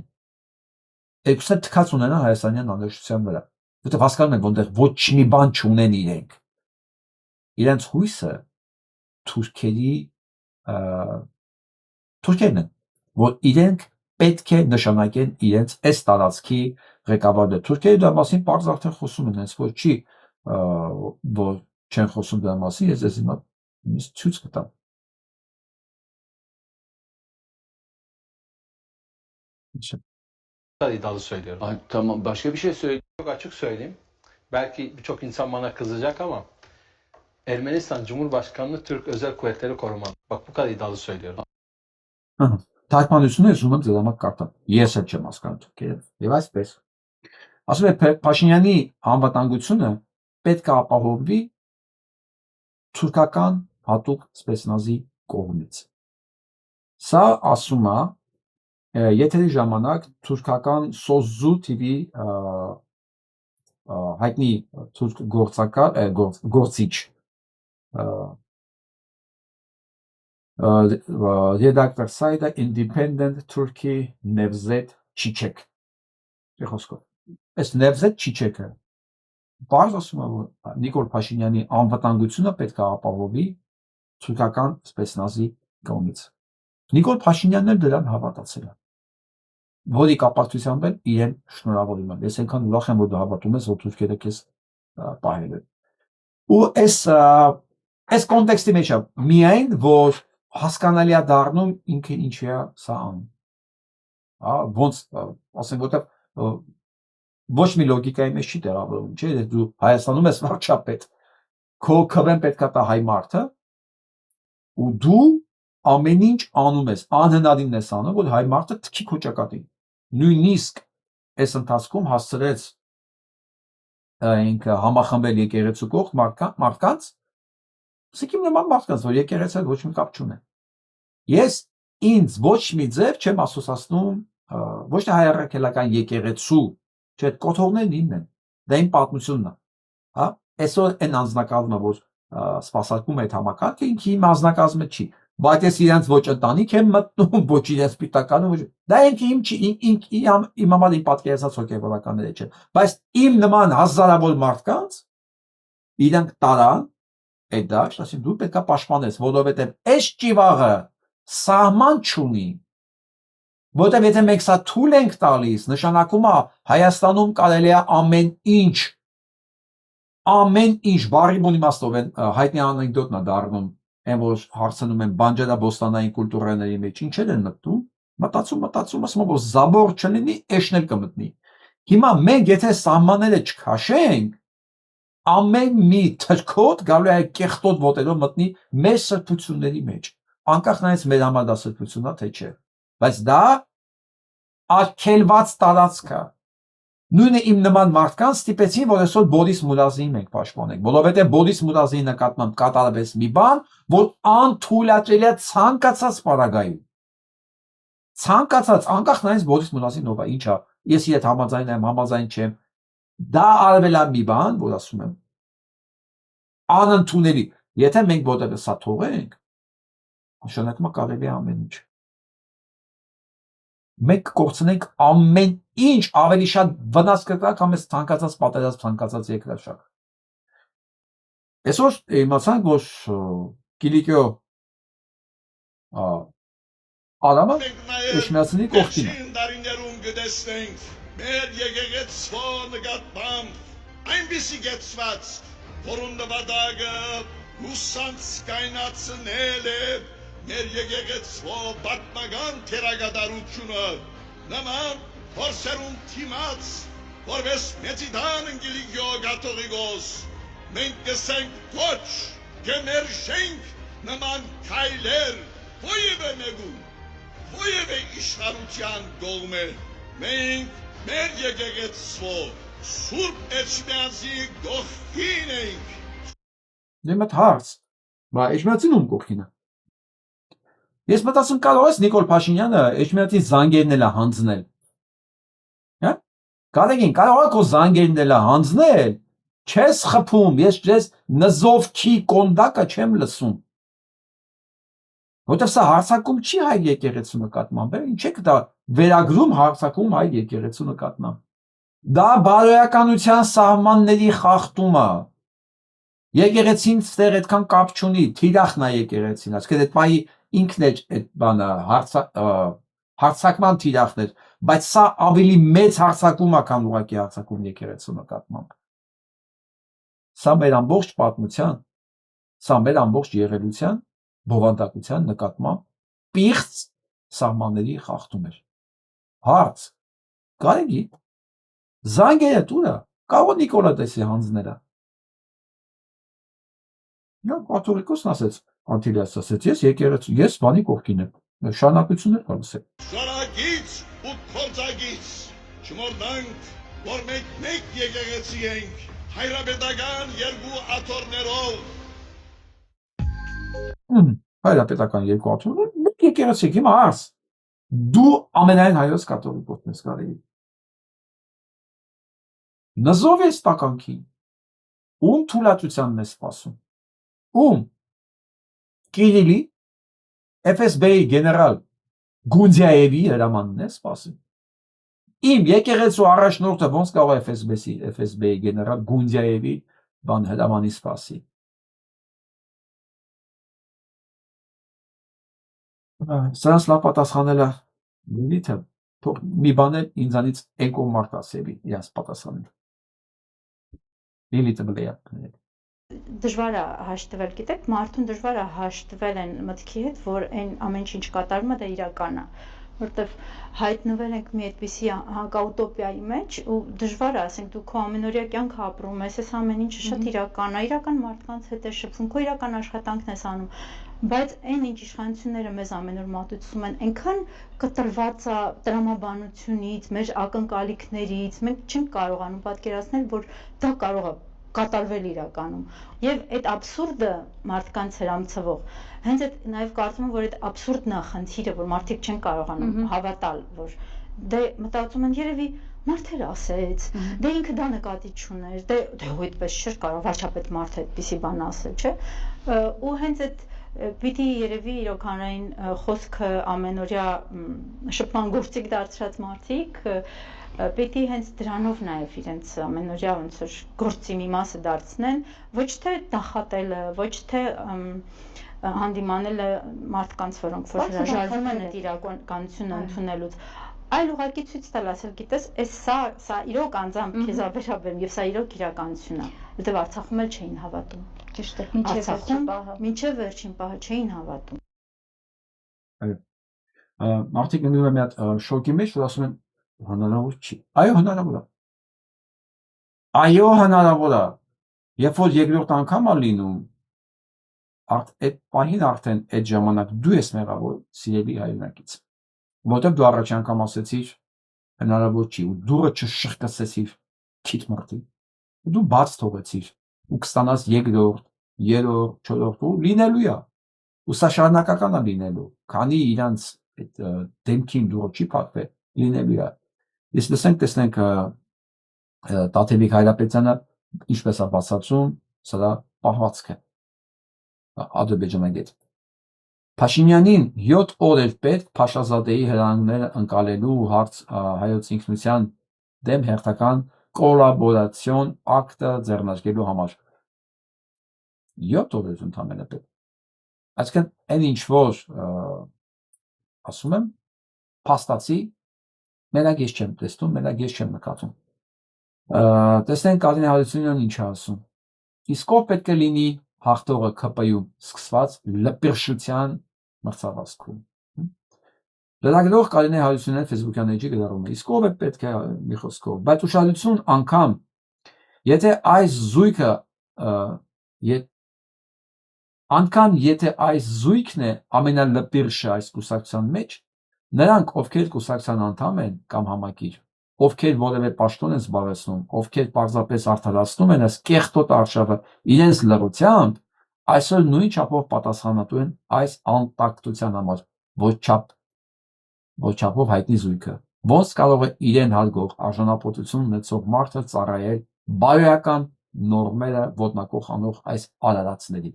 Երկուսը թքած ունենան հայաստանյան անհրաժեշտության վրա, որտեղ հասկանում են, որտեղ ոչ մի բան չունեն իրենք։ Իրենց հույսը թուրքերն են, որ իրենք պետք է նշանակեն իրենց այս տարածքի ղեկավարը։ Թուրքերը դրա մասին պարզ արդեն խոսում են, հենց որ չի, որ չեն խոսում դրա մասին, ես ձեզ հիմա ցույց կտամ։ İddialı söylüyorum. Ay, tamam, başka bir şey söyle. Çok açık söyleyeyim. Belki birçok insan bana kızacak ama Ermenistan Cumhurbaşkanlığı Türk Özel Kuvvetleri korumalı. Bak bu kadar iddialı söylüyorum. Թարգմանությունը ուզում եմ ձեզանակ կարդամ։ Ես էլ չեմ հասկանում թուրքերը։ Եվ այսպես։ Ասում է Փաշինյանի անվտանգությունը պետք է ապահովվի թուրքական հատուկ սպեցնազի կողմից։ Սա ասում է եթերի ժամանակ թուրքական Սոզու TV հայտնի թուրք գործիչ redaktor sayda Independent Turkey Nevzet Çiçek. Խոսքով։ Այս Nevzet Çiçek-ը բարձ ասում է, որ Նիկոլ Փաշինյանի անվտանգությունը պետք է ապահովի թուրքական սպեցնազի կողմից։ Նիկոլ Փաշինյանն էլ դրան հավատացել է։ Որի կապակցությամբ էլ իրեն շնորհավորում եմ։ Ես այնքան ուրախ եմ, որ դու հավատում ես, որ թուրքերը քեզ պահել են։ Ու այս կոնտեքստի մեջ է միայն, որ հասկանալի է դառնում ինքը ինչի է սա անում։ Ոնց ասենք, որտեղ ոչ մի լոգիկայի մեջ չի տեղավորվում, չէ՞, դու Հայաստանում ես վարչապետ, քո քվեն պետքա տա հայ մարդը, ու դու ամեն ինչ անում ես, անհնարինն ես անում, որ հայ մարդը թքի քո ճակատին։ Նույնիսկ այս ընթացքում հասցրեց ինքը համախմբել եկեղեցու կողմ մարդկանց, ասենք իմ նման մարդկանց, որ եկեղեցին ոչ մի կապ չունեն։ Ես ինձ ոչ մի ձև չեմ ասոցացնում ոչ թե հայ առաքելական եկեղեցու, չէ, կոթողներն ինքն են, դա իմ պատմությունն է, հա, այսօր այն անձնակազմը, որ սպասարկում է այդ համակարգը, ինքը իմ անձնակազմը չի, բայց ես իրենց ոչ ընտանիք եմ մտնում, ոչ իրենց սպիտականում, դա ինքը իմ չի, իմ համար իմ պատկերացած հոգևորականները չէ, բայց իմ նման հազարավոր մարդկանց իրանք տարան այդ դաշտ, ասին դու պետք է պաշտպանես, որովհետև այս ճիվաղը սահման չունի, որովհետև եթե մենք սա թույլ ենք տալիս, նշանակում է Հայաստանում կարելի է ամեն ինչ բարի բուն իմաստով են հայտնի անեկդոտն է դառնում, այն որ հարցնում են բանջարաբոստանային կուլտուրաների մեջ ինչեր են մտնում, մտածում, ասում որ զաբոր չլինի, էշն էլ կմտնի։ Հիմա մենք եթե սահմանները չքաշենք, ամեն մի թրքոտ գալու է կեղտոտ ոտերով մտնի մեր սրբությունների մեջ, անկախ նայած մեր համար դա սրբություն է, թե չէ, բայց դա արգելված տարածք է։ Նույնը իմ նման մարդկանց ստիպեցին, որ այսօր Բորիս Մուրազիին մենք պաշտպանենք, որովհետև Բորիս Մուրազիի նկատմամբ կատարվեց մի բան, որ անթույլատրելի է ցանկացած պարագայում։ Ցանկացած, անկախ նայած Բորիս Մուրազին ով է, ինչ է, ես իր հետ համաձայն եմ, համաձայն չեմ, դա արվել է մի բան, որ ասում եմ, անընդունելի, եթե մենք որտեղ սա թողենք, նշանակում է կարելի է ամեն ինչ։ Մենք կորցնենք ամեն ինչ ավելի շատ վնաս կկա, քան այս ցանկացած պատերազմ, ցանկացած երկրաշարժ։ Այսօր իմացանք, որ Կիլիկիո Արամը Էշմիածնի կողքին է։ Մեր եկեղեցու նկատմամբ այնպիսի գեցված, որոնց նպատակը լուսանց կայնացնել է մեր եկեղեցու պատմական թերագադարությունը, նման փորձերուն թիմած, որպես մեծիդան Կիլիկիո կաթողիկոս, մենք կսենք ոչ, կմերժենք նման քայլեր ովևէ մեկում, ովևէ իշխանության կողմէ, մենք մեր եկեղեցու Սուրբ Էջմիածի գողքին ենք։ Դե մտ հարց, բա Էջմիածին ում կողքին է։ Ես մտածում կարող ես Նիկոլ Փաշինյանը Էջմիածի զանգերն էլ հանձնել։ Հա? Գալեգին կարող է քո զանգերն էլ հանձնել, չես խփում, ես ես նզովքի կոնդակը չեմ լսում։ Որտեւ սա հարցակում չի հայ եկեղեցու նկատմամբ, ինչ է դա վերագրում հարցակում հայ եկեղեցու նկատմամբ։ Դա բարոյականության սահմանների խախտումը։ Եկեղեցին ստեղ այդքան կապ չունի, թիրախն է եկեղեցին, ասկե այդ պահի ինքն է այդ բանը հարցակման թիրախն է, բայց սա ավելի մեծ հարցակում է, քան ուղղակի հարցակում եկեղեցու նկատմամբ։ Սա մեր ամբողջ պատմության, սա մեր ամբողջ եղելության, բովանդակության նկատմամբ պիղծ սահմանների խախտում էր։ Հարց, կարելի զանգերը տուրա, կարող Նիկոլա տեսի հանձները։ Նա կաթողիկոսն ասեց, Անտիլիաս ասեց, ես եկեղեցու, ես բանի կողքին եմ, շարունակություններ կամսել։ Շարագից ու կործագից չմոռանանք, որ մենք մեկ եկեղեցի ենք, հայրապետական երկու աթոռներով։ Հայրապետական երկու աթոռներով, մեկ եկեղեցի, հիմա հարց, դու ամենայն հայոց կաթողիկոսն ես կարելի։ Նզով ես տականքին, ում թուլատությանն ես սպասում, ում Կիրիլի, FSB-ի գեներալ Գունդիաևի հրամանն է սպասում։ Իմ եկեղեցու առաջնորդը ոնց կարող է FSB-ի գեներալ Գունդիաևի բան հրամանի սպասի։ Սրանց լավ պատասխանելը լիթը, թող մի բան է ինձանից եկող մարդ ասելի, իրաց պատասխանել։ Լիլիթը բլեյա։ Դժվար է հաշտվել, գիտեք, մարդուն դժվար է հաշտվել այն մտքի հետ, որ այն ամեն ինչ կատարվում է դա իրական է, որտեվ հայտնվել ենք մի այդպիսի հակաուտոպիայի մեջ ու դժվար է, ասենք դու քո ամենօրյա կյանքը ապրում ես, այս ամեն ինչը շատ իրական է, իրական մարդկանց հետ ես շփվում, քո իրական աշխատանքն ես անում, բայց այն ինչ իշխանությունները մեզ ամենուր մատուցում են, այնքան կտրված է տրամաբանությունից, մեր ակնկալիքներից, մենք չենք կարողանում պատկերացնել, որ դա կարող է կատարվել իրականում եւ այդ աբսուրդը մարդկանց հրամցվող հենց այդ նաեւ կարծում եմ որ այդ աբսուրդն է խնդիրը որ մարդիկ չեն կարողանում հավատալ որ դե մտածում են երևի մարդեր ասեց դե ինքը դա նկատի չուներ դե այդպես չէր կարող վարչապետ մարդը այդպիսի բան ասել չէ ու հենց այդ պիտի երևի իրոք հանրային խոսքը ամենօրյա շփման գործիք դարձրած մարդիկ պիտի հենց դրանով նաև իրենց ամենօրյա ոնց որ գործի մի մասը դարձնեն, ոչ թե նախատելը, ոչ թե հանդիմանելը մարդկանց, որոնք որ հրաժարվում են այդ իրականությունը ընդունելուց, այլ ուղղակի ցույց տալ ասել, գիտես, սա իրոք անձամբ քեզ վերաբերում եւ սա իրոք իրականություն է, որտեղ Արցախում էլ չէին հավատում։ Ճիշտ է, մինչև վերջին պահը չէին հավատում։ Մարդիկ նույնիսկ մի հատ շոկի մեջ որ ասում են հնարավոր չի։ Այո, հնարավոր է։ Այո, հնարավոր է։ Երբ որ երկրորդ անգամ է լինում, այդ պահին արդեն այդ ժամանակ դու ես մեղավոր սիրելի հայրենակից։ Որտեղ դու առաջ անգամ ասեցիր հնարավոր չի ու դուրը չշրկսեցիր քիթ մարտի։ Դու բաց թողեցիր ու կստանաս երկրորդ, երրորդ, չորրորդ ու լինելու է։ Ու սա շարունակական է լինելու։ Քանի իրանց այդ դեմքին դուրը չի փակվել, լինելու է։ Իսկ լսենք տեսնենք Տաթևիկ Հայրապետյանը ինչպես է բացատրում սրա պահվածքը Ադրբեջանագետ Փաշինյանին 7 օր էր պետք Փաշազադեի հրամանները ընկալելու հայոց ինքնության դեմ հերթական կոլաբորացիոն ակտը ձեռնարկելու համար 7 օր էր ընդամենը պետք այսինքն այն ինչ որ ասում եմ փաստացի Մենակ ես չեմ տեսնում, մենակ ես չեմ նկատում։ Տեսնենք Կարինե Հարությունյանն ինչ է ասում։ Իսկ ով պետք է լինի հաղթողը ԿՊ-ում սկսված լպիրշության մրցավազքում։ Լրագրող Կարինե Հարությունյանը Facebook-յան էջի գրառում է։ Իսկ ով է պետք է մի խոսքով, բայց ուշադրություն անգամ, եթե այս զույգը անգամ եթե այս զույգն է ամենալպիրշը այս կուսակցության մեջ, նրանք, ովքեր կուսակցության անդամ են կամ համակիր, ովքեր որևէ պաշտոն են զբաղեցնում, ովքեր պարզապես արդարացնում են այս կեղտոտ արշավը իրենց լռությամբ, այսօր նույն չափով պատասխանատու են այս անտակտության համար, ոչ չափով հայտնի զույգը, ոնց կարող է իրեն հարգող արժանապատվություն ունեցող մարդը ծառայել բարոյական նորմերը ոտնակող անող այս արարածների։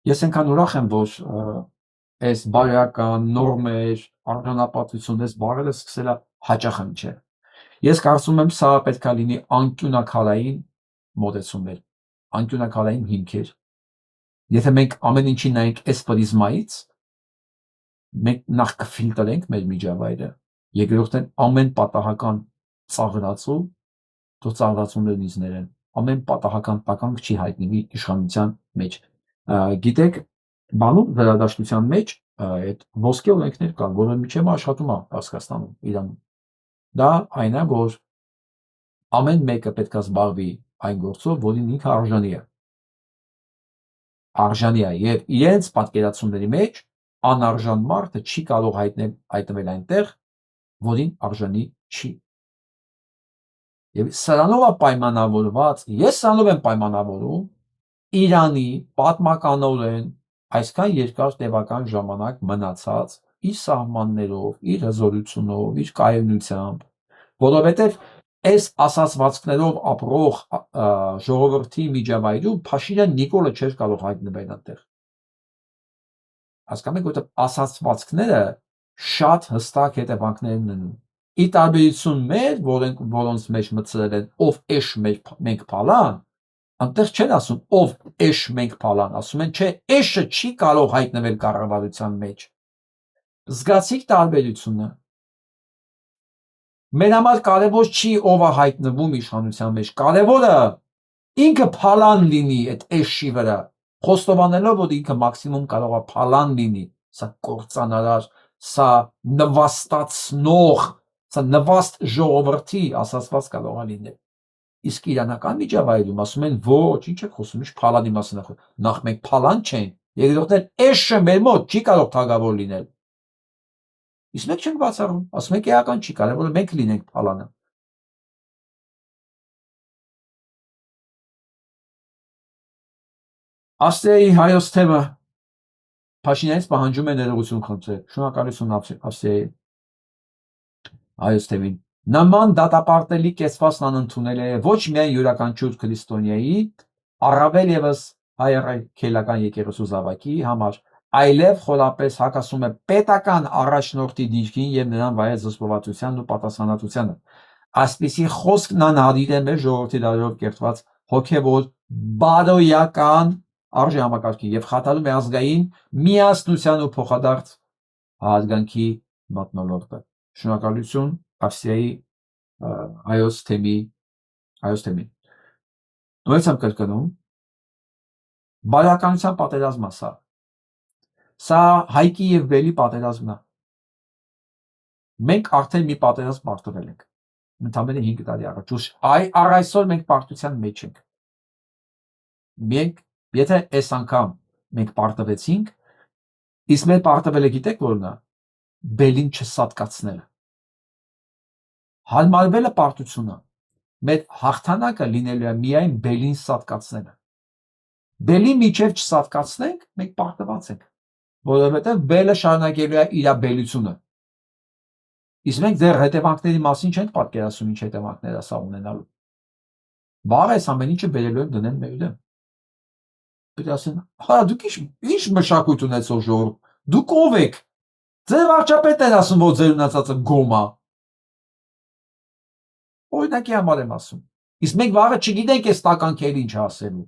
Ես այնքան ուրախ եմ, որ այս բարոյական նորմեր, արժանապատվություն այս բառերը սկսել է հաճախ հնչել։ Ես կարծում եմ, սա պետք է լինի անկյունակալային մոտեցումներ, անկյունակալային հիմքեր։ Եթե մենք ամեն ինչին նայենք այս պրիզմայից, մենք նախ կֆիլտրենք մեր միջավայրը, երկրորդն ամեն պատահական ծաղրացու, թող ծաղրացումներն իզներ են, ամեն պատահական տականք չի հայտնվի իշխանության մեջ։ Գիտեք, բանում վերադաշնության մեջ այդ ոսկե օրենքներ կան, որը միջև աշխատում է Հայաստանում, Իրանում։ Դա այն է, որ ամեն մեկը պետք է զբաղվի այն գործով, որին ինքը արժանի է։ Արժանի է եւ իրենց պատկերացումների մեջ անարժան մարդը չի կարող հայտնվել այնտեղ, որին արժանի չի։ Եվ սրանով է պայմանավորված, ես սրանով եմ պայմանավորում Իրանի պատմականորեն այսքան երկար տևական ժամանակ մնացած իր սահմաններով, իր հզորությունով, իր կայունությամբ, որովհետև այս ասացվածքներով ապրող ժողովրդի միջավայրում Փաշինյան Նիկոլը չէր կարող հայտնվել այնտեղ։ Հասկանում եք, որտեղ ասացվածքները շատ հստակ հետևանքներ են ունենում։ Ի տարբերություն մեր, որոնց մեջ մտցրել են ով էշ մենք փալան, այնտեղ չեն ասում ով էշ մենք փալան, ասում են չէ, էշը չի կարող հայտնվել կառավարության մեջ։ Զգացիք տարբերությունը։ Մեր համար կարևոր չի ով է հայտնվում իշխանության մեջ, կարևորը ինքը փալան լինի այդ էշի վրա, խոստովանելով, որ ինքը մաքսիմում կարող է փալան լինի, սա կործանարար, սա նվաստացնող, սա նվաստ ժողովրդի ասացված կարող է լինել։ Իսկ իրանական միջավայրում ասում են ոչ, ինչ եք խոսում, ինչ փալանի մասին է, նախ մենք փալան չենք, երկրորդն էշը մեր մոտ չի կարող թագավոր լինել։ Իսկ մենք չենք բացառում, ասում ենք էական չի, կարևորը մենք լինենք փալանը։ Ավստրիայի հայոց թեմը Փաշինյանից պահանջում է ներողություն խնդրել։ Շնորհակալություն Ավստրիայի հայոց թեմին։ Նման դատապարտելի կեցվածն անընդունել է ոչ միայն յուրաքանչյուր քրիստոնյայի, առավել ևս հայ-քելական եկեղեցու զավակի համար, այլև խորապես հակասում է պետական առաջնորդի դիրքին եւ նրան վայել զսպվածությանն ու պատասխանատվությանը։ Այսպիսի խոսքն անհարիր է մեր ժողովրդի դարերով կերտված հոգեվոր բարոյական արժեհամակարգին եւ խաթարում է ազգային միասնության ու փոխադարձ հարգանքի մթնոլորտը։ Շնորհակալություն Ավստրիայի հայոց թեմին։ Նույնիսկ եմ կրկնում, բարոյականության պատերազմը սա։ Սա Հայկի եւ Բելի պատերազմն է։ Մենք արդեն մի պատերազմ պարտվել ենք։ Ընդամենը 5 տարի առաջ։ Առ այսօր մենք պարտության մեջ ենք։ Մենք, եթե այս անգամ մենք պարտվեցինք, իսկ մեր պարտվելը գիտեք որն է։ Բելին չսատկացնելը։ Հարմարվելը պարտությունը։ Մեր հաղթանակը լինելու է միայն Բելին սատկացնելը։ Բելի միջև չսատկացնենք, մենք պարտված ենք, որովհետև Բելը շարունակելու է իր բելությունը։ Իսկ մենք դեռ հետևանքների մասին չենք պատկերացնում, ինչ հետևանքներ է սա ունենալու։ Բաղ այս ամեն ինչը բերելու են դնել մեր դեմ։ Պետք է ասեն, հա դուք ինչ մշակույթ ունեցող ժողովուրդ, դուք ով եք։ Ձեր վարչապետն են ասում, որ ձեր ունեցածը գոմ է։ Օրինակի համար եմ ասում։ Իսկ մենք վաղը չգիտենք այս տականքերը ինչ ասելու։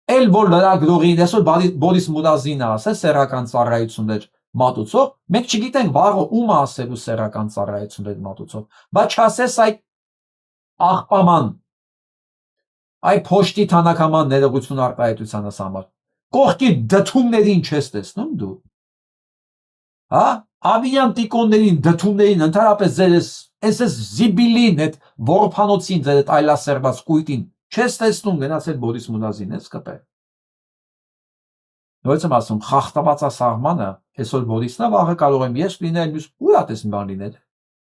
Էլ որ լրագրողին, այսօր Բորիս Մուրազինը ասել սեռական ծառայություններ մատուցող, մենք չգիտենք վաղը ում ասելու սեռական ծառայություններ մատուցող, բայց չասես այ աղբաման, այ փոշտի թանաքաման ներողություն արտահայտությանս համար։ Կողքի դդումներին չես տեսնում դու։ Հա, Ավիյան տիկոններին, դդումներին, ընդհանրապես ձեր այս զիբիլին, այդ որփանոցին, ձեր այդ այլասերված կույտին Չես տեսնում գնացել Բորիս Մունազին ես կպե։ Նույնիսկ եմ ասում խախտվածասահմանը այսօր Բորիսն է, վաղը կարող եմ ես լինել, մյուս ուր է տեսնում բան լինել։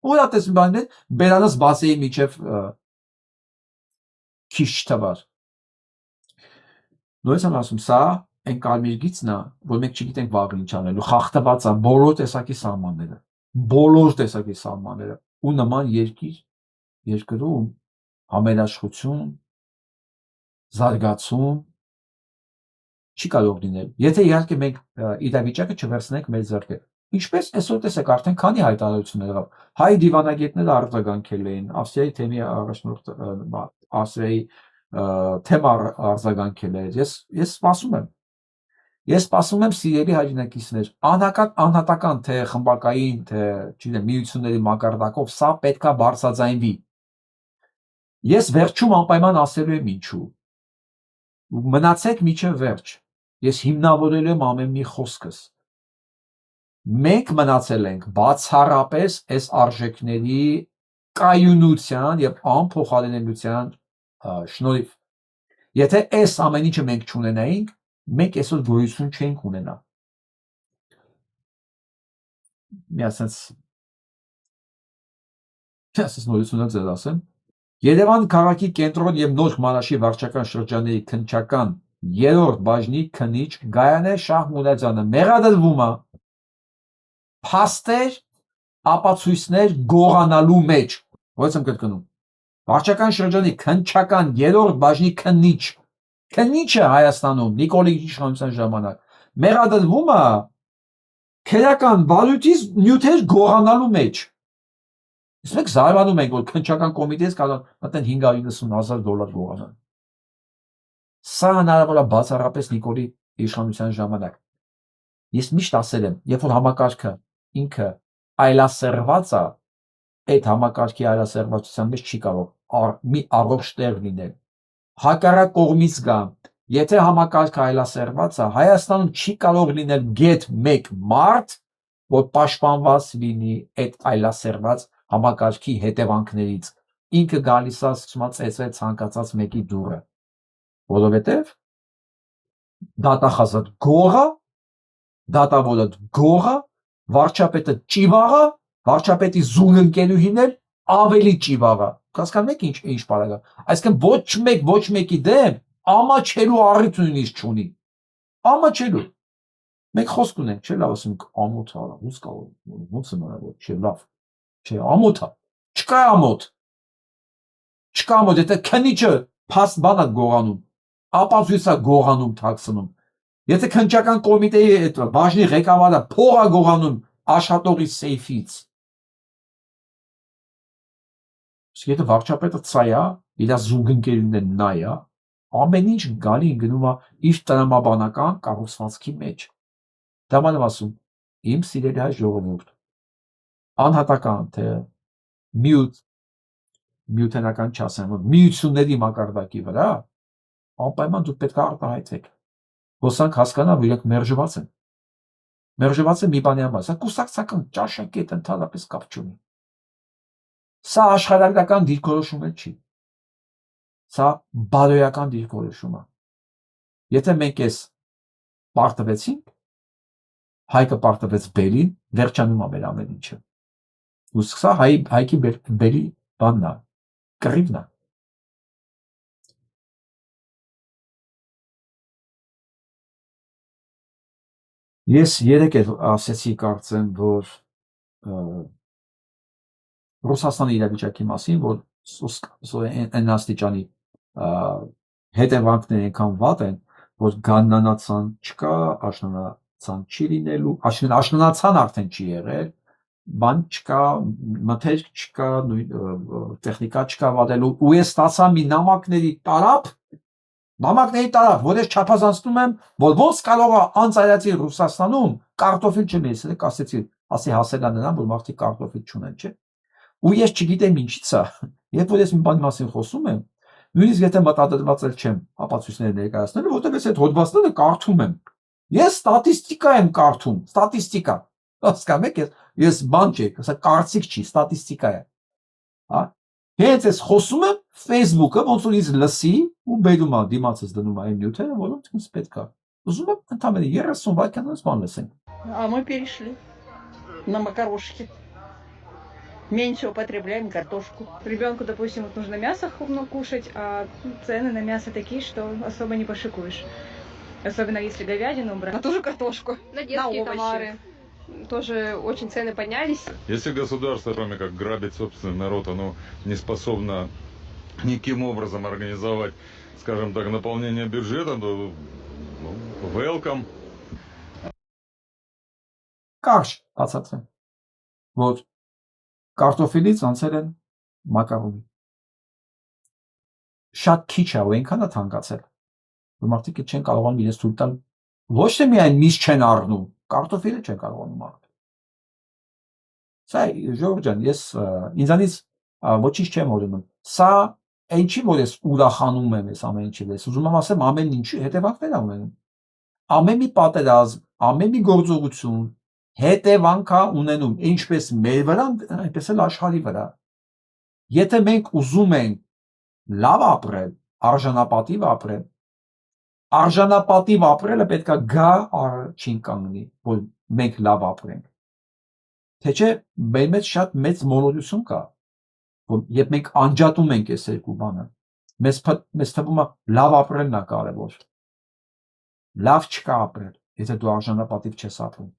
Ուր է տեսնում բան լինել, բերանս բացեի միջև քիչ թվար։ Նույնիսկ եմ ասում սա այն կարմիր գիծն է, որ մենք չգիտենք վաղը ինչ անելու, խախտված է բոլոր տեսակի սահմանները, բոլոր տեսակի սահմանները ու նման երկրում համերաշխություն, զարգացում չի կարող լինել։ Եթե իհարկե մենք իրավիճակը չվերցնենք մեր ձեռքեր։ Ինչպես այսօր տեսեք արդեն քանի հայտարարություններ եղավ։ Հայ դիվանագետները արձագանքել էին, Ավստրիայի թեմի առաջնորդ Ավստրիայի թեմ արձագանքել էր։ Ես սպասում եմ սիրելի հայրենակիցներ, անհատական թե խմբակային, թե չգիտեմ, միությունների մակարդակով սա պետքա բարձրաձայնվի։ Ես վերջում անպայման ասելու եմ ինչու։ Մնացեք միջև վերջ։ Ես հիմնավորելու եմ ամեն մի խոսքս։ Մենք մնացել ենք բացառապես այս արժեքների կայունության եւ անփոխարինելիության շնորհիվ։ Եթե այս ամեն ինչը մենք չունենայինք, մենք այսօր գոյություն չենք ունենա։ Միասնց նորություններ ձեզ ասեմ։ Երևան քաղաքի կենտրոն եւ Նոր Մանաշի վարչական շրջանների քննչական 3-րդ բաժնի քննիչ Գայանե Շահմուրաձյանը մեղադրվում է փաստեր, ապացույցներ գողանալու մեջ։ Ո՞նց եմ կրկնում։ Վարչական շրջանի քննչական 3-րդ բաժնի քննիչը Հայաստանում Նիկոլի իշխանության ժամանակ մեղադրվում է քրեական վարույթից նյութեր գողանալու մեջ։ Իսկ մենք զարմանում ենք, որ քննչական կոմիտեից կարող մտեն $590,000 գողանալ։ Սա հնարավոր է բացառապես Նիկոլի իշխանության ժամանակ։ Ես միշտ ասել եմ, երբ որ համակարգը ինքը այլասերված է, այդ համակարգի այլասերվածության մեջ չի կարող մի առողջ տեղ լինել։ Հակառակ կողմից գա, եթե համակարգը այլասերված է, Հայաստանում չի կարող լինել գեթ մեկ մարդ, որ պաշտպանված լինի այդ այլասերված համակարգի հետևանքներից։ Ինքը գալիս է սկսում է ծեծել ցանկացած մեկի դուռը, որովհետև դատախազը գողը, դատավորը գողը, վարչապետը ճիվաղը, վարչապետի զուգընկերուհին էլ ավելի ճիվաղը։ Հասկանում եք ինչ բառ է։ Այսինքն ոչ մեկի դեմ ամաչելու առիթ նույնիսկ չունի։ Ամաչելու։ Մենք խոսք ունենք, չէ՞ լավ ասենք ամոթ արա, ո՞նց կարող, ո՞նց է հնարավոր, չէ՞ լավ։ Չէ, ամոթ է։ Չկա ամոթ։ Չկա ամոթ, եթե քննիչը փաստ բան է գողանում, ապացույց է գողանում, թաքցնում։ Եթե քննչական կոմիտեի այդ բաժնի ղեկավարը փող է գողանում աշխատողի սեյֆից։ Իսկ եթե վարչապետը ծայա, իր զուգընկերուհին նայա, ամեն ինչ գալի գնում է իր տրամաբանական կառուցվածքի մեջ։ Դա ման եմ ասում, իմ սիրելի հայ ժողովուրդ, անհատական թե միութենական չասեմ, միությունների մակարդակի վրա, անպայման դուք պետք է արտահայտեք, հոսանք հասկանա, որ իրենք մերժված են։ Մերժված է մի բանի համար, սա կուսակցական ճաշակետ ընդհանրապես կապ չունի։ Սա աշխարհագրական դիրքորոշում չի։ Սա բարոյական դիրքորոշում է։ Եթե մենք այս պարտվեցինք, Հայկը պարտվեց բերին, վերջանում է մեր ամեն ինչը։ Ու սա հայքի բերի բանն է, կռիվն է։ Ես երեք էլ ասեցի կարծեմ, որ Ռուսաստանի իրավիճակի մասին, որ այն աստիճանի հետևանքները այնքան վատ են, որ գաննանացան չկա, աշնանացան չի լինելու, աշնանացան արդեն չի եղել, բան չկա, մթերք չկա, տեխնիկա չկա վատելու, ու ես ստացա մի նամակների տարափ, որ ես չափազանցնում եմ, որ ոնց կարող է անծայրածի Ռուսաստանում կարտոֆիլ չլինի, ասի հասել է նրան, որ մարդիկ կարտոֆիլ չունեն, չէ։ Ու ես չգիտեմ ինչից է, երբ որ ես մի բանի մասին խոսում եմ, նույնիսկ եթե մտադրված էլ չեմ ապացույցները ներկայացնելու, որտեղ ես այդ հոդվածները կարդում եմ։ Ես ստատիստիկա եմ կարդում, ստատիստիկա։ Հասկանում եք, ես բան չի, սա կարծիք չի, ստատիստիկա է։ Հա։ Հենց ես խոսում եմ, Facebook-ը ոնց որ ինձ лысի ու բերում է դիմացս դնում է այն նյութերը, որոնց ինձ պետք է։ Ուզում եմ ընդամենը 30 վայրկյանից բան լսենք։ А мы перешли на макарошки. Меньше употребляем картошку. Ребенку, допустим, вот нужно мясо кушать, а цены на мясо такие, что особо не пошикуешь. Особенно если говядину брать. На ту же картошку, На детские овощи. товары. Тоже очень цены поднялись. Если государство, кроме как грабить собственный народ, оно не способно никаким образом организовать, скажем так, наполнение бюджета, то welcome. Կարճ բացատրեմ, որ կարտոֆիլից անցել են մակարոնի։ Շատ քիչ է ու այնքան է թանկացել, որ մարդիկ չեն կարողանում իրենց թույլ տալ ոչ թե միայն միս չեն առնում, կարտոֆիլը չեն կարողանում առնել։ Սա Ժորժ ջան, ես ինձանից ոչինչ չեմ օրինում։ Սա այն չի, որ ես ուրախանում եմ այս ամեն ինչի վրա։ Ուզում եմ ասեմ, ամեն ինչի հետևանքներ է ունենում։ Ամեն մի պատերազմ, ամեն մի գործողություն հետևանք է ունենում ինչպես մեր վրա, այնպես էլ աշխարհի վրա։ Եթե մենք ուզում ենք լավ ապրել, արժանապատիվ ապրել, արժանապատիվ ապրելը պետք է գա առաջին կանգնի, որ մենք լավ ապրենք։ Թե չէ մեր մեջ շատ մեծ մոլորություն կա, որ երբ մենք անջատում ենք այս երկու բանը, մեզ թվում է լավ ապրելն է կարևոր։ Լավ չկա ապրել, եթե դու արժանապատիվ չես ապրում,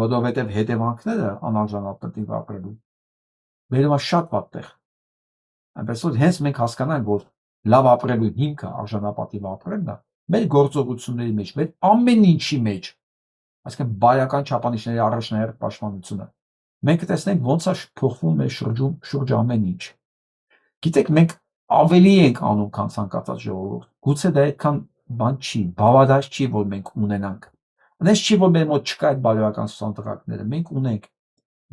որովհետև հետևանքները անարժանապատիվ ապրելու բերում է շատ վատ տեղ։ Այնպես որ հենց մենք հասկանանք, որ լավ ապրելու հիմքը արժանապատիվ ապրելն է, մեր գործողությունների մեջ, մեր ամեն ինչի մեջ, այսինքն բայական չափանիշների առաջնահերթ պաշտպանությունը, մենք կտեսնենք ոնց է փոխվում մեր շուրջ ամեն ինչ։ Գիտեք, մենք ավելի ենք անում, քան ցանկացած ժողովուրդ։ Գուցե դա այդքան բան չի, բավարար չի, որ մենք ունենանք։ Այնպես չի, որ մեր մոտ չկա այդ բարոյական ցուցանտղակները, մենք ունենք,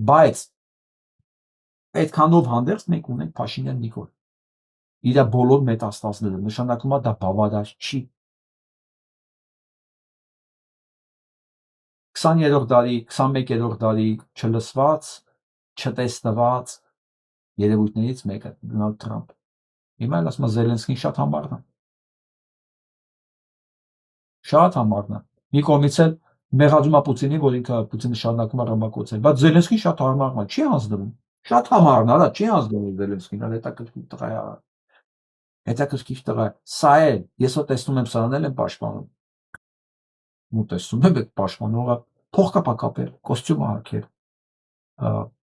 բայց այդքանով հանդերձ մենք ունենք Փաշինյան Նիկոլ։ Իր բոլոր մետաստազները նշանակում է դա բավարար չի։ 20-րդ դարի, 21-րդ դարի չլսված, չտեսնված երևույթներից մեկը Դոնալդ Թրամփ։ Հիմա էլ ասում եմ Զելենսկին շատ համարն է։ Շատ համարն է։ Մի կողմից էլ մեղադրում է Պուտինին, որ ինքը Պուտինը շարունակում է ռմբակոծել, բայց Զելենսկին շատ համարն է, չի հանձնվում։ Շատ համարն է, չի հանձնվում Զելենսկին, հետաքրքիր տղա է։ Հետաքրքիր տղա։ Սա է, ես որ տեսնում եմ սրանել եմ պաշտպանում։ Ու տեսնում եմ այդ պաշտպանողը փողկապակապել, կոստյում հագել։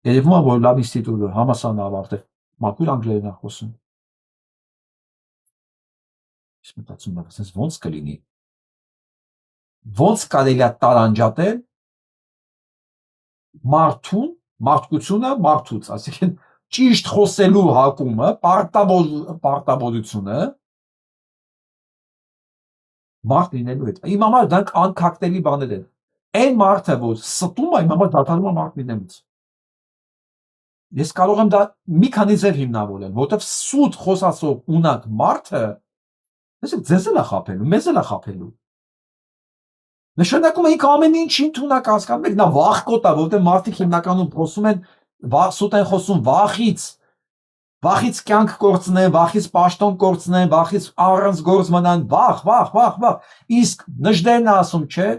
Երևում է, որ լավ ինստիտուտ համալսարան ավարտել, մաքուր անգլերեն է խոսում։ Ես մտածում եմ, ասես ոնց կլինի։ Ոնց կարելի է տարանջատել մարդուն, մարդկությունը մարդուց, այսինքն ճիշտ խոսելու հակումը, պարտավորությունը մարդ լինելու հետ։ Իմ համար դրանք անքակտելի բաներ են։ Այն մարդը, որ ստում է, իմ համար դադարում է մարդ լինելուց։ Ես կարող եմ դա մի քանի ձև հիմնավորել, որովհետև սուտ խոսացող ունակ մարդը, ձեզ էլ է խաբելու, մեզ էլ է խաբելու։ Նշանակում է ինքը ամեն ինչին թունակ հասկանում եք, նա վախկոտ է, որովհետև մարդիկ հիմնականում խոսում են, սուտ են խոսում վախից կյանք կորցնեն, վախից պաշտոն կորցնեն, վախից առանց գործ մնան, վախ։ Իսկ Նժդերն է ասում, չէ,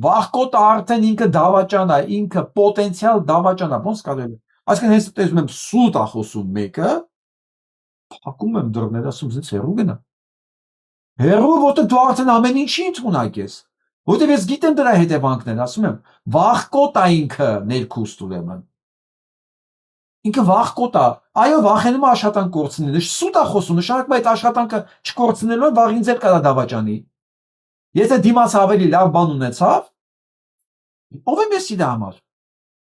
վախկոտը արդեն ինքը դավաճան է, ինքը պոտենցիալ դավաճան է, ոնց կարելի է։ Այսինքն հենց տեսնում եմ սուտ է խոսում մեկը, փակում եմ դռները, ասում զից հեռու գնա։ Հեռու, որտեղ դու արդեն ամեն ինչին թունակ ես։ Որտեղ ես գիտեմ դրա հետևանքները, ասում եմ, վախկոտ է ինքը ներքուստ ուրեմն։ Ինքը վախկոտ է, այո, վախենում է աշխատանք կորցնել, սուտ է խոսում, նշանակում է այդ աշխատանքը չկորցնելու է, վաղ ինձ էլ կարա դավաճանի։ Եթե դիմաց ավելի լավ բան ունեցավ, ով եմ ես իր համար։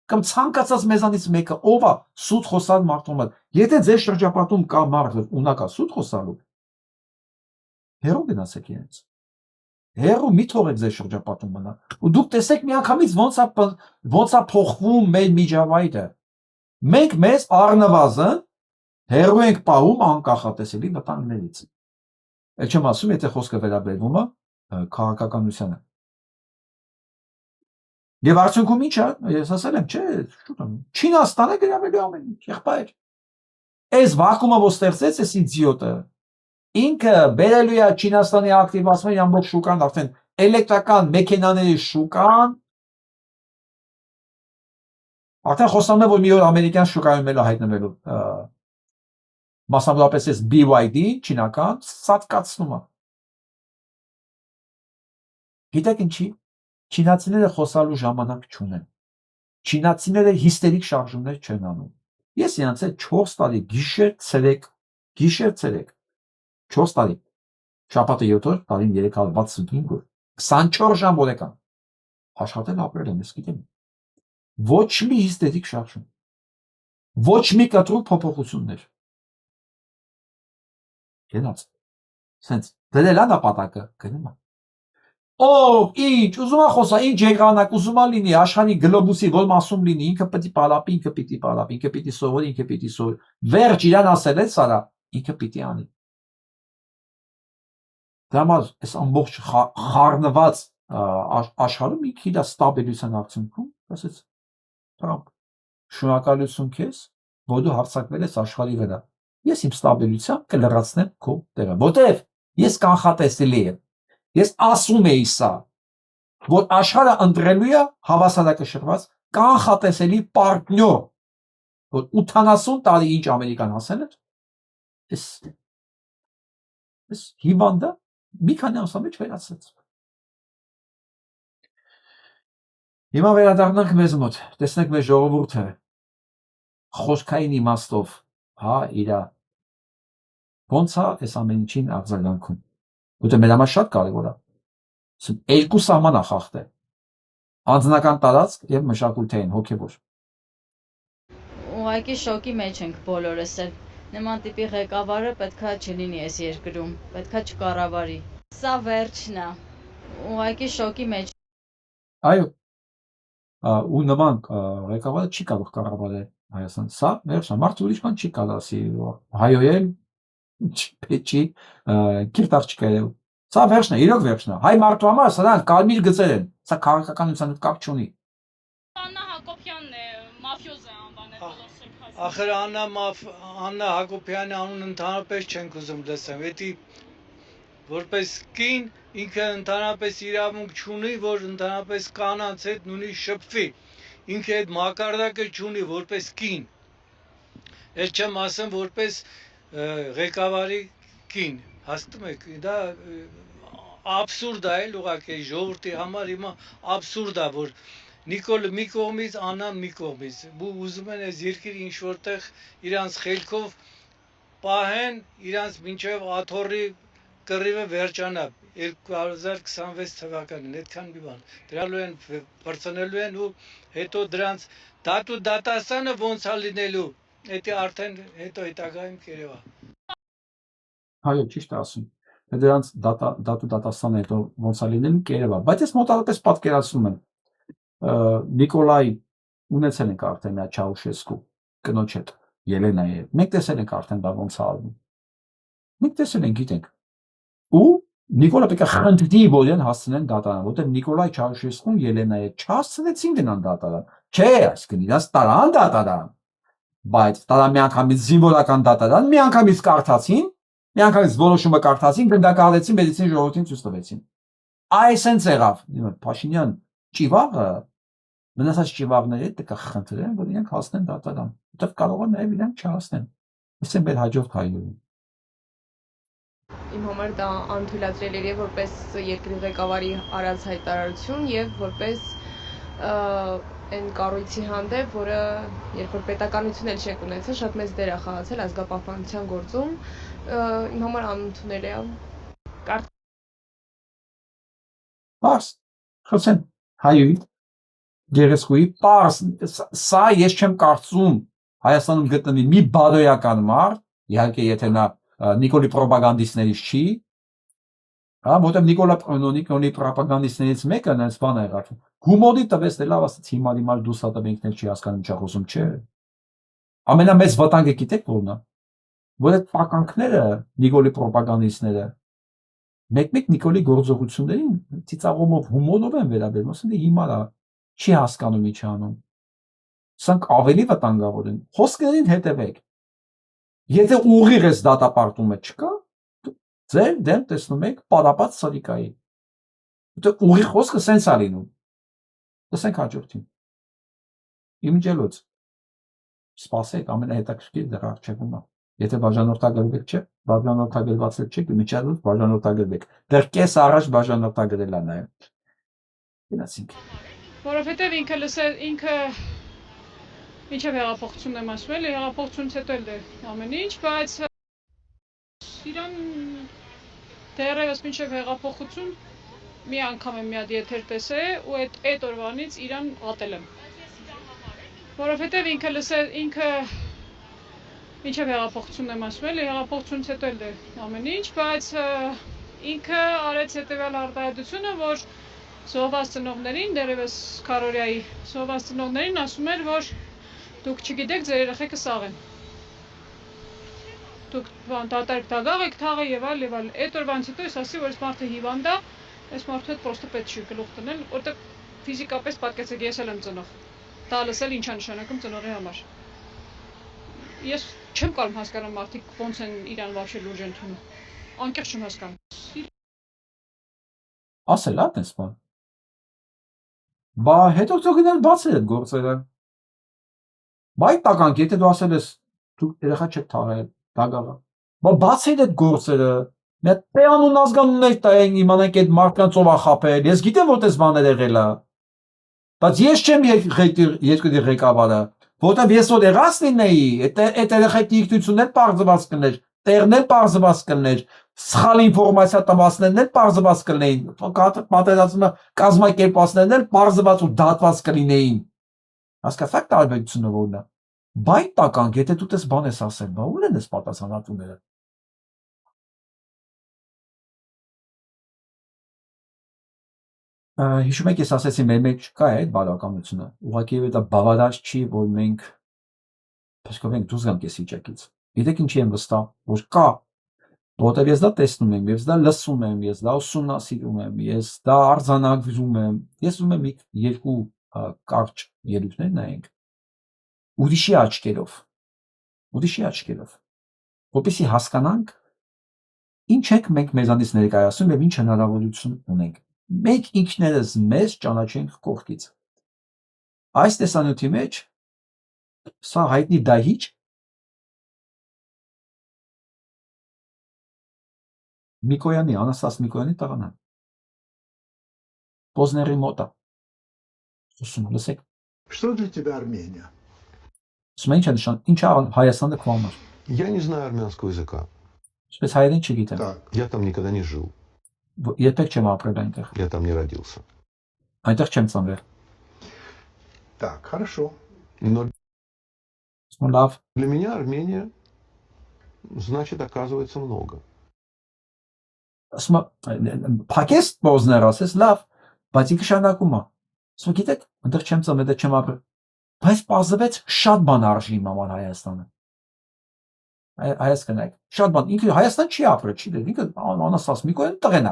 Կամ ցանկացած մեզանից մեկը, ով է սուտ խոսալ մարդու համար։ Եթե ձեր շրջապատում կա մարդ, ունակ է սուտ խոսալու, հեռու գնացեք իրենց։ Հեռու մի թողեք ձեր շրջապատում մնա։ Ու դուք տեսեք միանգամից ոնց է փոխվում մեր միջավայրը։ Մենք մեզ առնվազն հեռու ենք պահում անկախատեսելի վտանգներից։ Էլ չեմ ասում, եթե խոսքը վերաբերվում է քաղաքականությանը։ Եվ արդյունքում ի՞նչ է, ես ասել եմ, չէ, շուտ եմ, Չինաստանը գրավելու ամեն ինչ, եղբայր։ Այս վակումը որ ստեղծեց այս իդիոտը, ինքը բերելու է Չինաստանի ակտիվացման ամբողջ շուկան, արդեն էլեկտրական մեքենաների շուկան, արդեն խոսանում է, որ մի օր ամերիկյան շուկայում էլ հայտնվելու, մասնավորապես այս BYD չինական սատկացնում է։ Գիտեք ինչի, չինացիները խոսալու ժամանակ չունեն, չինացիները հիստերիկ շարժումներ չեն անում։ Ես իրանց հետ 4 տարի գիշեր ցերեկ 4 տարի, շաբաթը 7 օր, տարին 365 օր, 24 ժամ օրեկան, աշխատել ապրել եմ, ես գիտեմ, ոչ մի հիստերիկ շարժում, ոչ մի կտրուկ փոփոխություններ, գնաց, սենց, դրել է նապատակը, գնում է, ով, ինչ, ուզում է խոսա, ինչ եղանակ, ուզում է լինի, աշխարհի գլոբուսի որ մասում լինի, ինքը պիտի պարապի, ինքը պիտի սովորի, ինքը պիտի սովորի, վերջ իրան ասել է սարա, ինքը պիտի անի։ Դրա համար այս ամբողջ խառնված աշխարհում ինքը իր ստաբիլության արդյունքում ասեց Թրամփ, շնորհակալություն քեզ, որ դու հարձակվել ես աշխարհի վրա։ Ես իմ ստաբիլությամբ կլրացնեմ քո տեղը, որտեվ ես կանխատեսելի եմ։ Ես ասում էի սա, որ աշխարհը ընտրելու է հավասարակշռված կանխատեսելի պարտնյոր, որ 80 տարի ինչ Ամերիկան հասել էր, այս հիվանդը մի քանի ամսվա մեջ վերացեց։ Հիմա վերադառնանք մեզ մոտ, տեսնենք մեր ժողովուրդը խոսքային իմաստով, հա, իրա ոնց է այս ամեն ինչին արձագանքում։ Որտեղ մեր համար շատ կարևոր է։ Երկու սահման է խախտել։ Անձնական տարածք եւ մշակութային հոգեվոր։ Ուղղակի շոկի մեջ ենք բոլորս էլ։ Նման տիպի ղեկավարը պետքա չլինի այս երկրում, պետքա չկառավարի։ Սա վերջն է։ Ուղղակի շոկի մեջ։ Այո։ Ու նման ղեկավարը չի կարող կառավարել Հայաստան։ Սա վերջն է։ Մարդը ուրիշ բան չի կարող ասի։ Հայոյել չի կիրտար չկերել։ Սա վերջն է, իրոք վերջն է։ Հայ մարդու համար սրանք կարմիր գծեր են։ Սա քաղաքականության հետ կապ չունի։ Աննա Հակոբյանն է մաֆիոզ է անվանել բոլոր սեփական։ Ախր Աննա Հակոբյանի անուն ընդհանրապես չենք ուզում լսեմ։ Էդի որպես կին ինքը ընդհանրապես իրավունք չունի, որ ընդհանրապես կանանց հետ նույնիսկ շփվի։ Ինքը այդ մակարդակը չունի որպես կին։ Էլ չեմ ասեմ որպես ղեկավարի կին։ Հասկանում եք, դա աբսուրդ է, ուղղակի ժողովրդի համար հիմա աբսուրդ է, որ Նիկոլը մի կողմից, Աննան մի կողմից։ Ուզում են այս երկիրը ինչ որտեղ իրանց խելքով պահեն, իրանց մինչև աթոռի կռիվը վերջանա 2026 թվականին, այդքան մի բան։ Դրալու են, բրցնելու են ու հետո դրանց դատու դատաստանը ոնց է լինելու, դա արդեն հետո հետագայում կերևա։ Այո, ճիշտ է ասում։ Դրանց դատու դատաստանը հետո ոնց է լինելու կերևա, բայց ես մոտավորապես պատկերացնում եմ Նիկոլայ ունեցել ենք արդեն նա Չաուշեսկու կնոջ հետ Ելենայի հետ։ Մենք տեսել ենք արդեն դա ոնց է արվում։ Մենք տեսել ենք, գիտենք։ Ու Նիկոլա պետք է խնդրի որ են հասցնեն դատարան, որտեղ Նիկոլայ Չաուշեսկուն Ելենայի հետ չհասցնեցին գնան դատարան։ Չէ, այսինքն իրաց տարան դատարան։ Բայց տարան միանգամից զինվորական դատարան, միանգամից կարդացին, միանգամից որոշումը կարդացին, գնդակահարեցին, բերեցին ժողովրդին ցույց տվեցին։ Այսենց եղավ։ Փաշինյան ճիվաղը մնացած ճիվաղների հետ պետք է խնդրեն, որ իրենք հասնեն դատարան, որտեղ կարող է նաև իրենք չհասնեն։ Ըստ մեր հաջորդ հայրենի։ Իմ համար դա անթույլատրելի է որպես երկրի ղեկավարի արած հայտարարություն եւ որպես այն կառույցի հանդեպ, որը երբ որ պետականություն էլ չեք ունեցել, շատ մեծ դեր է խաղացել ազգապահպանության գործում, իմ համար անընդունելի է։ Պարս, խոցեն հայույի, գերեսկուի, պարս, սա ես չեմ կարծում Հայաստանում գտնվի մի բարոյական մարդ, իհարկե եթե նա Նիկոլի պրոպագանդիստներից չի, որտեղ Նիկոլի պրոպագանդիստներից մեկը նենց բան է եղավ, հումորի տվեց լավ ասաց հիմար դուս հատը մենք էլ չի հասկանում չի խոսում չէ։ Ամենամեծ վտանգը գիտեք որն է, որ այդ պականքները Նիկոլի պրոպագանդիստները մեկ-մեկ Նիկոլի գործողություններին ծիծաղումով հումորով են վերաբերում, ասում են հիմար է, չի հասկանում ինչ անում։ Սրանք ավելի վտանգավոր են։ Խոսքերին հետևեք։ Եթե ուղիղ էս դատապարտումը չկա, ձեր դեմ տեսնում եք պարապած սրիկայի։ Դե ուղիղ խոսքը սենց է լինում։ Լսենք հաջորդին։ Իմիջելոց։ Սպասեք, ամենահետաքրքիր դեռ առջևում է։ Եթե բաժանորդագրվեք չէ, բաժանորդագրված չեք, իմիջելոց բաժանորդագրվեք։ Դեռ կես առաջ բաժանորդագրել է նաև։ Գնացինք։ Որովհետև ինքը ինչև հեղափոխությունն եմ ասում, էլի հեղափոխությունից հետո էլ է ամեն ինչ, բայց իրան դեռևս մինչև հեղափոխություն մի անգամ եմ մի հատ եթեր տեսել ու այդ օրվանից իրան ատել եմ։ Որովհետև ինքը մինչև հեղափոխությունն եմ ասում, էլի հեղափոխությունից հետո էլ է ամեն ինչ, բայց ինքը արեց հետևյալ արտահայտությունը, որ զոհված ծնողներին, դեռևս Քարորիայի զոհված ծնողներին ասում էր, որ դուք չգիտեք ձեր երեխեքը սաղ են։ Դուք դատարկ դագաղ եք թաղը եւ այլ եւ այլ։ Այդ օրվանից հետո ես ասի, որ այս մարդը հիվանդ է, այս մարդու հետ պրոստը պետք չի գլուխ դնել, որտեղ ֆիզիկապես պատկեցեք ես էլ եմ ծնող։ Դա լսել ինչա նշանակում ծնողի համար։ Ես չեմ կարող հասկանալ մարդիկ ոնց են իրան вообще լուրջ ընդունում։ Անկեղծ չեմ հասկանում։ Ասել է տես բան։ Բա հետո դու գնալ բացել այդ գործերը։ Բայ տականք, եթե դու ասել ես դու երեխա չեք թաղել, դագաղա։ Բա բացել այդ գործերը։ Մի հատ անուն ազգանուններ տային իմանանք այդ մարդկանց ով է խաբել։ Ես գիտեմ որ տես բաներ եղել է։ Բայց ես չեմ երկրի ղեկավարը, որտեղ ես որ եղած լինեի, այդ երեխայի ինքնությունն էլ պարզված կներ, տեղն էլ պարզված կներ, սխալ ինֆորմացիա տվածներն էլ պարզված կլինեին, պատերազմը կազմակերպվածներն էլ պարզված ու դատված կլինեին։ Հասկացա՞ք տարբերությունը որն է։ Բայ տականք, եթե դու տես բան ես ասել, բա ուր են ես պատասխանատուները։ Հիշում եք ես ասեցի մեր մեջ չկա այդ բարոյականությունը, ուղղակի դա բավարար չի, որ մենք փոխենք դուրս գանք այս վիճակից։ Գիտեք ինչի եմ վստահ, որ կա, որտեղ ես դա տեսնում եմ, ես դա լսում եմ, ես դա ուսումնասիրում եմ, ես դա արձանագրում եմ, ես ուզում եմ երկու կարճ ելույթներ նայենք ուրիշի աչքերով, որպեսզի հասկանանք ինչ ենք մենք մեզանից ներկայացնում եւ ինչ հնարավորություն ունենք։ Մենք ինքներս մեզ ճանաչենք կողքից։ Այս տեսանյութի մեջ սա հայտնի դահիճ Միկոյանի, Անաստաս Միկոյանի տղան է։ Պոզների մոտ է։ Լսեք։ Что для тебя Армения? Ինչ է Հայաստանը քո համար։ Я не знаю армянского языка. Ինչպես հայերեն չգիտեմ։ Я там никогда не жил. Երբեք չեմ ապրել այնտեղ։ Я там не родился. Այնտեղ չեմ ծնվել։ Так, хорошо. Լավ։ Для меня Армения значит оказывается много. Փակես Պոզներ ասես լավ, բայց ինքը շարունակում է։ Ասում գիտեք, այնտեղ չեմ ծնվել, չեմ ապրել։ Բայց պարզվեց շատ բան արժի իմ համար Հայաստանը։ Հայաստանայք, շատ բան, ինքը Հայաստան չի ապրել, չի դեր, ինքը Անաստաս Միկոյանի տղեն է։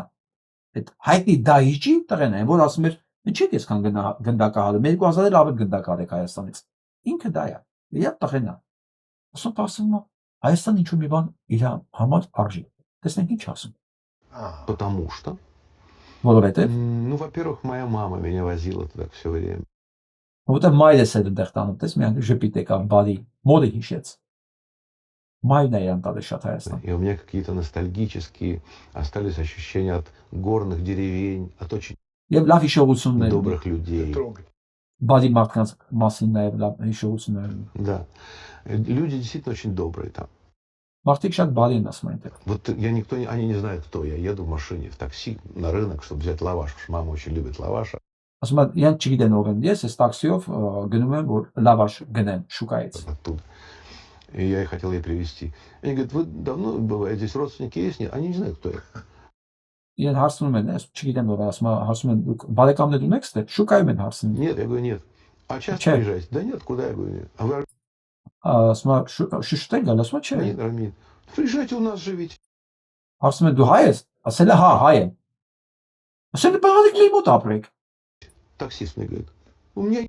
Այդ հայտնի դահիճի տղեն է, որ ասում էր, ինչի՞ այսքան գնդակահարում, 2000-ել ավելի գնդակահար եք Հայաստանից։ Ինքը դա է, իր տղեն է։ Ասում ասում է, Հայաստան ինչ-որ մի բան իր համար արժի։ Տեսնենք ինչ ասում։ Потому что, Որովհետև, ну, во-первых, моя мама меня возила туда все время. Որովհետև մայրս էր այնտեղ տանում, տես մի հատ ժպիտ եկավ, բարի, մորը հիշեց։ Մայրն է իրան տալի շատ Հայաստան։ И у меня какие-то ностальгические остались ощущения от горных деревень, от очень добрых людей. Բարի մարդկանց մասին նաև լավ հիշողություններ։ Да. Люди действительно очень добрые там. Մարդիկ շատ բարի են ասում այնտեղ։ Вот они не знают, кто я. Еду в машине, в такси на рынок, чтобы взять лаваш, потому что мама очень любит лаваш. Ասում են, իրենք չգիտեն ով են, ես տաքսիով գնում եմ, որ լավաշ գնեմ շուկայից։ Оттуда. И я их хотел ей привезти. Они говорят, вы давно бываете, здесь родственники есть? Нет, они не знают, кто я. Իրեն հարցնում են, ես չգիտեմ ով է, ասում են, հարցում են, դուք բարեկամներ ունեք ստե, շուկայում են հարցնում։ Нет, я говорю, нет. А часто приезжаете? Да нет, куда я говорю, нет. А вы ասում են, շուշտեն գալ, ասում են, չէ։ Армин, приезжайте у нас живите. Հարցում են, դու հայ ես, ասել է, հա, հայ եմ։ Ասել է, բաղալիք մի մոտ ապրեք։ Таксист мне говорит, у меня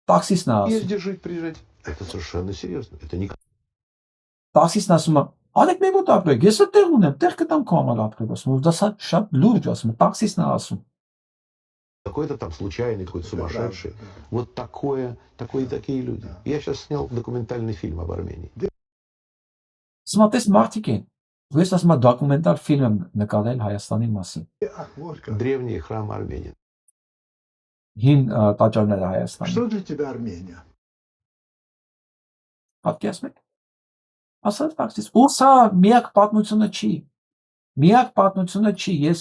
Таксист на есть где жить, приезжайте. Это совершенно серьезно. Это не տաքսիստն ասում է, «Անեք մեր մոտ ապրեք, ես այդտեղ ունեմ, տեղ կտամ քո համար ապրել», ասում, ու դա շատ լուրջ ասում, տաքսիստն է ասում։ Какой-то там случайный, какой-то сумасшедший. Вот такие люди. Я сейчас снял документальный фильм об Армении. Смотрես մարդիկ են, ես ասում եմ դոկումենտալ ֆիլմ եմ նկարել Հայաստանի մասին։ Древний храм Армении. Հին տաճարները Հայաստանի։ Что для тебя Армения? Պատկերացնում եք։ Ասած տաքսիստ, ու սա միակ պատմությունը չի։ Միակ պատմությունը չի, ես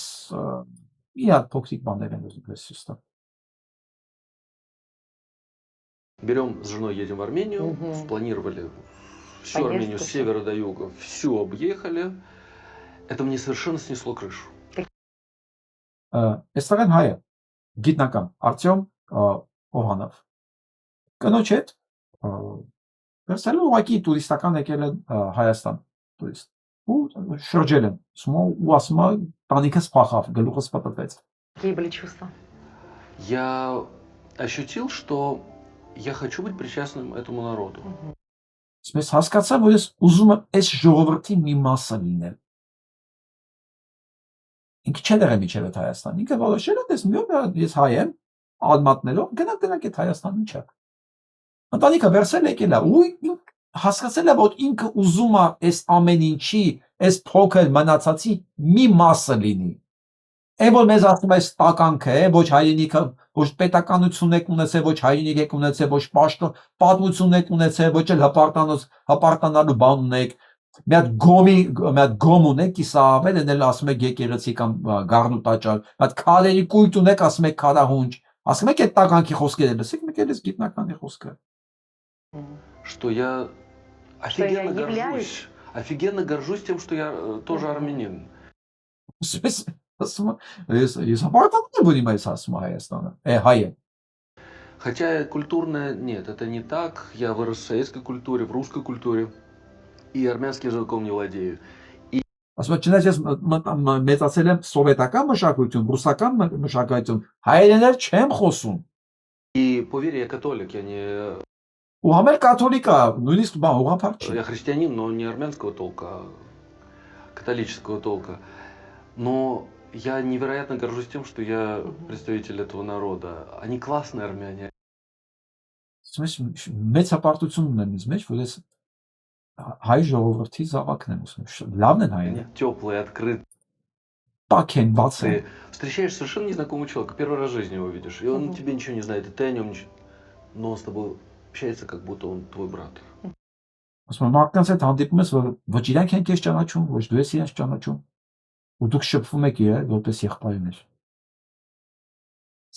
մի հատ փոքրիկ բաներ եմ ուզում ասել։ Берем с женой, едем в Армению, спланировали всю Армению с севера до юга, всю объехали. Это мне совершенно снесло крышу. Էստեղեն հայը, գիտնական, Արտյոմ Օհանով։ Կնոջ հետ, վերցել ուղղակի տուրիստական եկել են Հայաստան, տուրիստ։ Ու շրջել են, ու ասում է, տանիքս փախավ, գլուխս պտտվեց։ Какие были чувства? Я ощутил, что я хочу быть причастным этому народу. Ես հասկացա, որ ես ուզում եմ այս ժողովրդի մի մասը լինել։ Ինքը չէ դեռ միջև այդ Հայաստան։ Ինքը որոշել է, ես մի օր ես հայ եմ, ալմատներով գնանք այդ Հայաստան ինչա։ Ընտանիքը վերցել եկել է ու հասկացել է, որ ինքը ուզում է այս ամեն ինչի, այս փոքր մնացածի մի մասը լինի։ Այն որ մեզ ասում է տականքը է, ոչ հայրենիքը, ոչ պետականություն եք ունեցել, ոչ հայրենիք եք ունեցել, ոչ պատմություն եք ունեցել, ոչ էլ հպարտանալու բան ունեք։ Մի հատ գոմ ունեք, կիսավել են էլ ասում եք եկեղեցի կամ գառնու տաճար, մի հատ քարերի կույտ ունեք, ասում եք քարահունջ, ասում եք այդ տականքի խոսքերը լսեք, մեկ էլ էս գիտնականի խոսքը։ Что я офигенно горжусь тем, что я тоже армянин. Ես հպարտանում եմ, որ իմ այս ասում է Հայաստանը, հայ է։ Хотя культурно нет, это не так. Я вырос в советской культуре, в русской культуре. И армянским языком не владею. Ասում եմ, չնայած ես մեծացել եմ սովետական մշակույթում, ռուսական մշակույթում, հայերեներ չեմ խոսում։ И поверь, я католик, я не... Ու համեր կաթոլիկա, նույնիսկ բան ուղղափառ չի։ Я христианин, но не армянского толка, а католического толка. Но я невероятно горжусь тем, что я представитель этого народа. Они классные армяне. Մեծ հպարտություն ունեմ ինձ մեջ, որ ես հայ ժողովրդի զավակն եմ ուսում։ Լավն են հայերը։ Теплые, открытые. Տաք են, բաց են։ Ты встречаешь совершенно незнакомого человека, первый раз в жизни его видишь, и он тебе ничего не знает, и ты о нем ничего. Но он с тобой общается, как будто он твой брат. Ասում եմ, մարդկանց հետ հանդիպում ես, որ ոչ իրանք են քեզ ճանաչում, ոչ դու ես իրենց ճանաչում։ Ու դուք շփվում եք իրար, որպես եղբայրներ։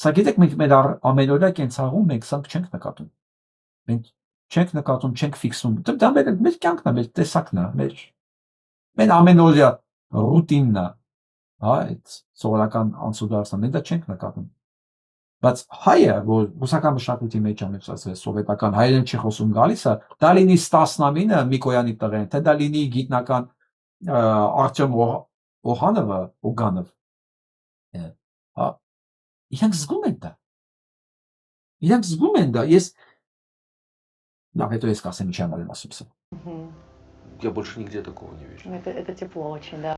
Սա գիտեք, մենք մեր ամենօրյա կենցաղում մենք սա չենք նկատում։ Մենք չենք նկատում, չենք ֆիքսում։ Դա մեր կյանքն է, մեր տեսակն է, մեր ամենօրյա ռուտինն է։ Հա, այդ սովորական անցուդարձը մենք դա չենք նկատում։ Բայց հայը, որ ռուսական մշակույթի մեջ ամեն ասած սովետական հայերեն չի խոսում գալիս է, դա լինի Ստասնամինը Միկոյանի տղեն, թե դա լինի գիտնական Արտյոմ Օհանովը, հա, իրանք զգում են դա։ Իրանք զգում են դա, ես լավ, հետո ես կասեմ ինչի համար եմ ասում սա։ Я больше нигде такого не вижу. Это тепло очень, да.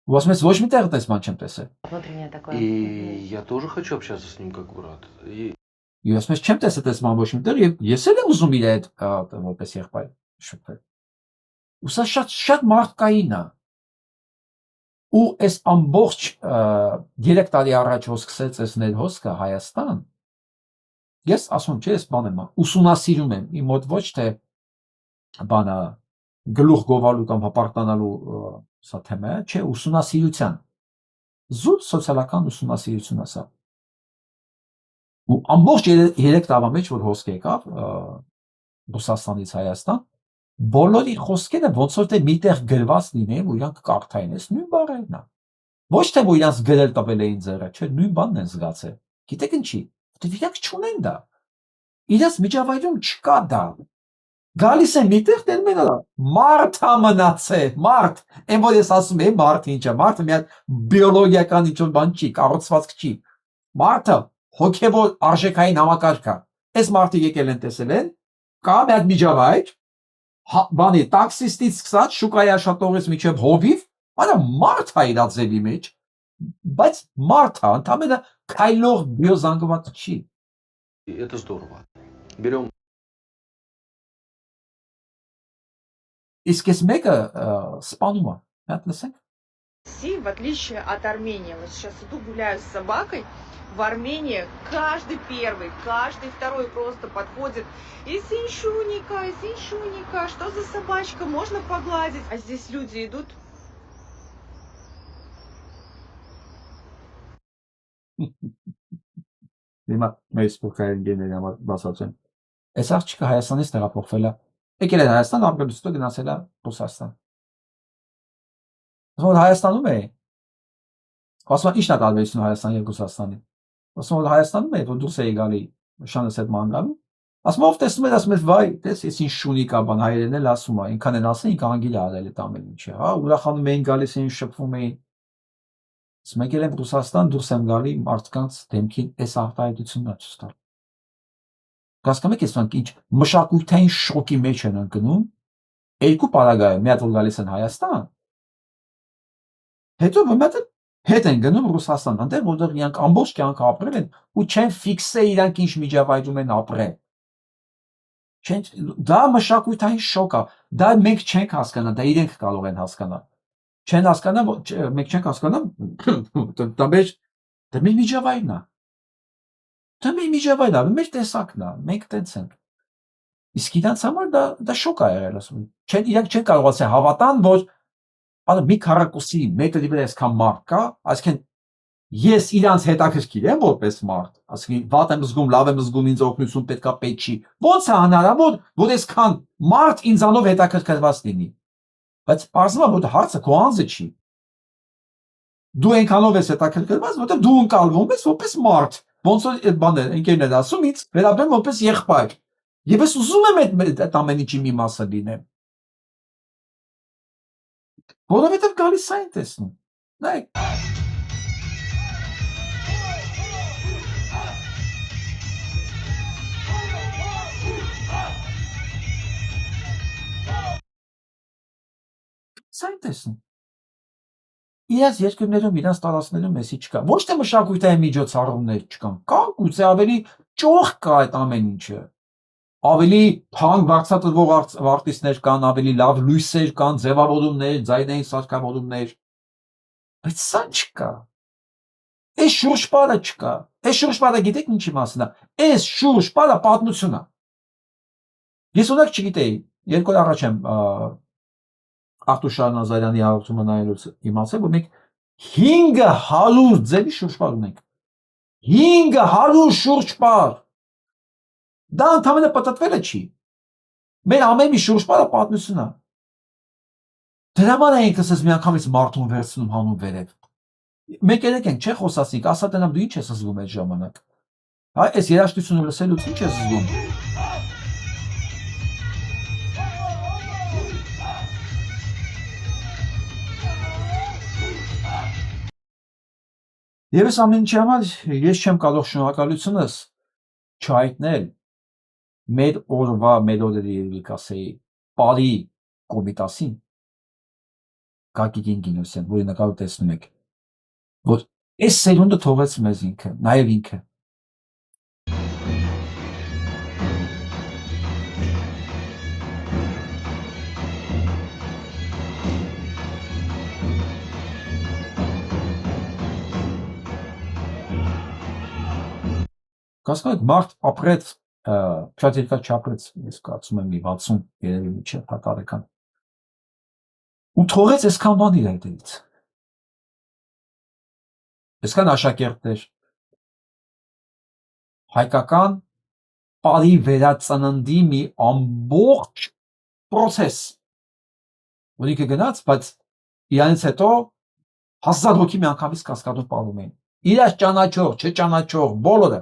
У вас ոչ մի տեղ այդպես բան չեմ տեսել։ Внутреннее такое. И я тоже хочу общаться с ним как брат. Ես մեզ չեմ տեսել այդպես բան ոչ մի տեղ, եւ ես էլ եմ ուզում իր այդ որպես եղբայր շփվել։ Ու սա շատ մարդկային է։ Ու այս ամբողջ 3 տարի առաջ որ սկսեց այս ներհոսքը Հայաստան, ես ասում չէ, ես բան եմ ուսումնասիրում եմ, իմ մոտ ոչ թե բանը գլուխ գովալու կամ հպարտանալու սա թեմա է, չէ, ուսումնասիրության։ Զուտ սոցիալական ուսումնասիրություն է սա։ Ու ամբողջ 3 տարվա մեջ որ հոսք եկավ Ռուսաստանից Հայաստան, բոլորի խոսքերը ոնց որ թե միտեղ գրված լինեն ու իրանք կարդային, այս նույն բառերն է։ Ոչ թե որ իրանք գրել տվել էին ձեռը, չէ, նույն բանն են զգացել։ Գիտեք ինչի։ Որտեղ իրանք չունեն դա։ Իրանք միջավայրում չկա դա։ Գալիս են միտեղ դերմենա մարդ է մնացել, մարդ։ Այն որ ես ասում եմ, մարդ ինչ է, մարդը մի հատ բիոլոգիական ինչ-որ բան չի, կառուցվածք չի։ Մարդը հոգևոր արժեքային համակարգ է։ Այս մարդիկ եկել են տեսել են, կա մի հատ միջավայր, բանի տաքսիստից սկսած շուկայի աշխատողից մինչև հովիվ, արա մարդ է իր ձևի մեջ, բայց մարդ է, ընդամենը քայլող բիոզանգված չի։ Это здорово. Берем Իսկ այս մեկը սպանում է, հատ լսենք։ России, в отличие от Армении, вот сейчас иду гуляю с собакой, в Армении каждый первый, каждый второй просто подходит и синчуника, что за собачка, можно погладить? А здесь люди идут. Հիմա մեր սպորտային գեների համար բացացեմ։ Այս աղջիկը Հայաստանից տեղափոխվել է։ Եկել է Հայաստան, ապրելուց հետո գնացել է Ռուսաստան։ Ասում որ Հայաստանում է։ Ասում ինչն է տարբերությունը Հայաստանի եւ Ռուսաստանի։ Ասում որ Հայաստանում է, որ դուրս է գալի շանս այդ մանգալու։ Ասում ով տեսնում է, ասում է վայ, տես ես ինչ շունի կա բան հայերեն էլ ասում է, ինքան են ասել, ինք անգիլ է արել այդ ամեն ինչը, հա, ուրախանում էին գալիս էին շփվում էին։ Ասում եկել եմ Ռուսաստան, դուրս եմ գալի մարդկանց դեմքին այս արտահայտությունն է ցույց տալ։ Հասկանում եք, այսինքն ինչ մշակութային շոկի մեջ են ընկնում, երկու պարագայում, մի հատ որ գալիս են Հայաստան, հետո մի հատ հետ են գնում Ռուսաստան, այնտեղ որտեղ իրանք ամբողջ կյանք ապրել են ու չեն ֆիքսե իրանք ինչ միջավայրում են ապրել։ Դա մշակութային շոկ է, դա մենք չենք հասկանա, դա իրենք կարող են հասկանալ։ Չեն հասկանա, մենք չենք հասկանա, դա մեր միջավայրն է։ Դա մեր միջավայրն է, մեր տեսակն է, մենք տենց ենք։ Իսկ իրանց համար դա շոկ է եղել, ասում են։ Իրանք չեն կարող ասել հավատան, որ Ալը մի քառակուսի մետրի վրա այսքան մարդ կա, այսինքն ես իրանց հետաքրքիր եմ որպես մարդ, այսինքն վատ եմ զգում, լավ եմ զգում, ինձ օգնություն պետքա պետք չի։ Ո՞նց է հնարավոր, որ այսքան մարդ ինձանով հետաքրքրված լինի։ Բայց պարզվում է, որ հարցը քո անձը չի։ Դու այնքանով ես հետաքրքրված, որտեղ դու ընկալվում ես որպես մարդ։ Ոնց որ այդ բաները ընկերն է ասում, ինձ վերաբերում որպես եղբայր։ Եվ ես ուզում եմ այդ ամեն ինչի մի մասը լինեմ։ Որովհետև գալիս է այն տեսնում։ Նայեք։ Սա այն տեսնում։ Իրաց երկրներում, իրանց տարածքներում էսի չկա։ Ոչ թե մշակութային միջոցառումներ չկան, կան գուցե ավելի ճոխ կա այդ ամեն ինչը։ Ավելի թանկ բարձրացվող արտիստներ կան, ավելի լավ լույսեր կան, ձևավորումներ, ձայնային սարքավորումներ, բայց սա չկա։ Այս շուրջպարը չկա։ Այս շուրջպարը գիտեք ինչի մասն է։ Այս շուրջպարը պատմություն է։ Ես օրինակ չգիտեի, երկու օր առաջ եմ Արտուշար Նազարյանի հաղորդումը նայելուց իմացել, որ մենք 500 ձևի շուրջպար ունենք։ 500 շուրջպար։ Դա ընդհանրապես պատտվելը չի։ Մեր ամեն մի շուրջպարը պատմություն է։ Դրա համար է ինքս ես միանգամից մարդուն վերցնում հանում վերև։ Մենք երեք ենք, չէ՞ խոսացինք, ասա տնամ դու ինչ ես զգում այդ ժամանակ։ Հա, այս երաժշտությունը լսելուց ինչ ես զգում։ Եվ այս ամեն ինչի համար ես չեմ կարող շնորհակալությունս չհայտնել մեր օրվա, մեր օրերի երևի կասեի, Պարի Կոմիտասին, Գագիկ Գինոսյան, որի նկարը տեսնում եք, որ այս սերունդը թողեց մեզ ինքը, նաև ինքը։ Կասկած մարդ ապրեց, շատ երկար չապրեց, ես կարծում եմ մի 60 երևի միջև հատարեկան։ Ու թողեց այսքան բան իր հետևից։ Այսքան աշակերտներ, հայկական Պարի վերածննդի մի ամբողջ պրոցես, որ ինքը գնաց, բայց իրանից հետո 1000 հոգի միանգամից կասկադում պարում էին։ Իրաց ճանաչող, չճանաչող, բոլորը։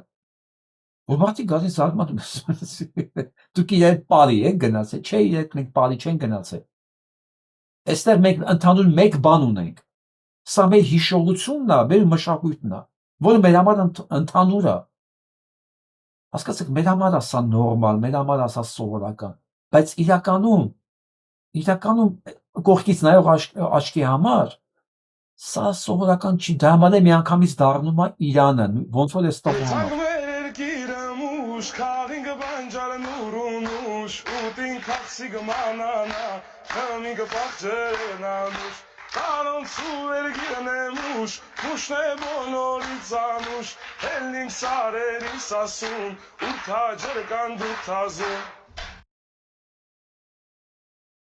Որ մարդիկ գազին զարմանում են, դուք իրեն Պարի եք գնացել, չէ իրենք մենք Պարի չեն գնացել։ Այստեղ մենք ընդհանուր մեկ բան ունենք։ Սա մեր հիշողությունն է, մեր մշակույթն է, որը մեր համար ընդհանուր է։ Հասկացեք, մեր համար է սա նորմալ, մեր համար է սա սովորական, բայց իրականում իրականում կողքից նայող աչքի համար սա սովորական չի, դա համար է միանգամից դառնում է Իրանը, ոնց որ էս տողը համար։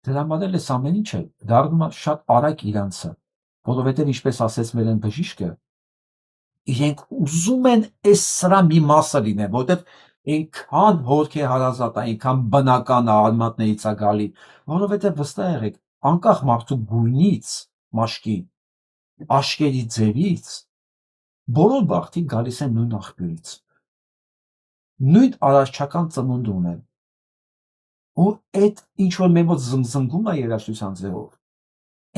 Դրա համար էլ էս ամեն ինչը դառնում է շատ արագ իրանցը, որովհետև ինչպես ասեց մեր այն բժիշկը, իրենք ուզում են այս սրա մի մասը լինեն, որովհետև այնքան հորքե հարազատ է, այնքան բնական է, արմատներից է գալի, որովհետև վստահ եղեք, անկախ մարդու գույնից, մաշկի, աշկերի ձևից, բոլոր բախտի գալիս են նույն աղբյուրից, նույն արարչական ծնունդ ունեն, ու այդ ինչ որ մեր մոտ զնգզնգում է երաժշտության ձևով,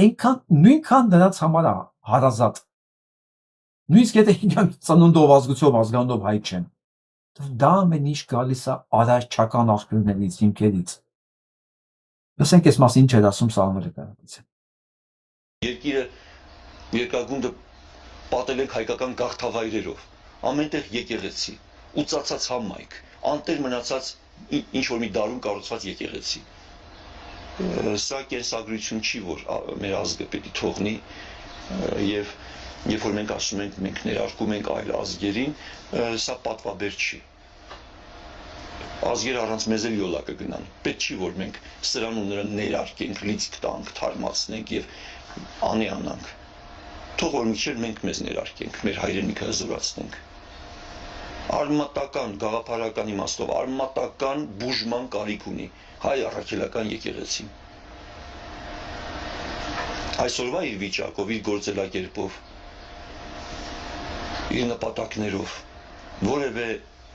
այնքան նույնքան նրանց համար է հարազատ, նույնիսկ եթե իրենք ծնունդով, ազգությամբ, ազգանով հայ չեն, դա ամեն ինչ գալիս է արարչական աղբյուրներից, հիմքերից։ Լսենք այս մասին ինչ էր ասում Սաղմոն Կարապետյանը։ Երկիրը երկրագունդը պատել ենք հայկական գաղթավայրերով, ամենտեղ եկեղեցի, ու ծածած համայնք, անտեր մնացած ինչ որ մի դարում կառուցված եկեղեցի։ Սա կենսագրություն չի, որ մեր ազգը պետք է թողնի, եւ երբ որ մենք ասում ենք, մենք ներարկում ենք այլ ազգերին, սա պատվաբեր չի։ Ազգերը առանց մեզ էլ յոլա կգնան։ Պետք չի, որ մենք սրան ու նրան ներարկենք, լիցք տանք, թարմացնենք եւ անեանանք։ Թող որ մի քիչ մենք մեզ ներարկենք, մեր հայրենիքը հզորացնենք։ Արմատական, գաղափարական իմաստով, արմատական բուժման կարիք ունի հայ առաքելական եկեղեցին։ Այսօրվա իր վիճակով, իր գործելակերպով, իր նպատակներով, որևէ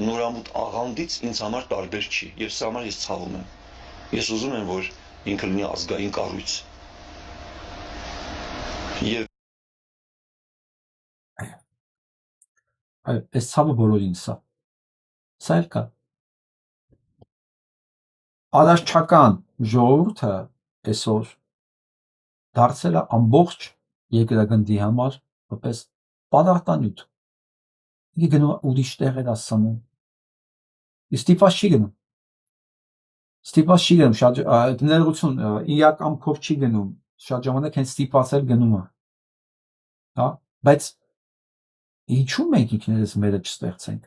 նորամուտ աղանդից ինձ համար տարբեր չի, եւ սա համար ես ցավում եմ։ Ես ուզում եմ, որ ինքը լինի ազգային կառույց։ Եվ այս ցավը բոլորին սա էլ կա։ Արարչական ժողովուրդը այսօր դարձել է ամբողջ երկրագնդի համար որպես պարարտանյութ։ Იგი գնում է ուրիշ տեղեր ասանում։ Ստիպված չի գնում։ Ստիպված չի գնում, շատ ներողություն, իր կամքով չի գնում, շատ ժամանակ հենց ստիպված էլ գնում է։ Հա, բայց ինչու մենք ինքներս մերը չստեղծենք։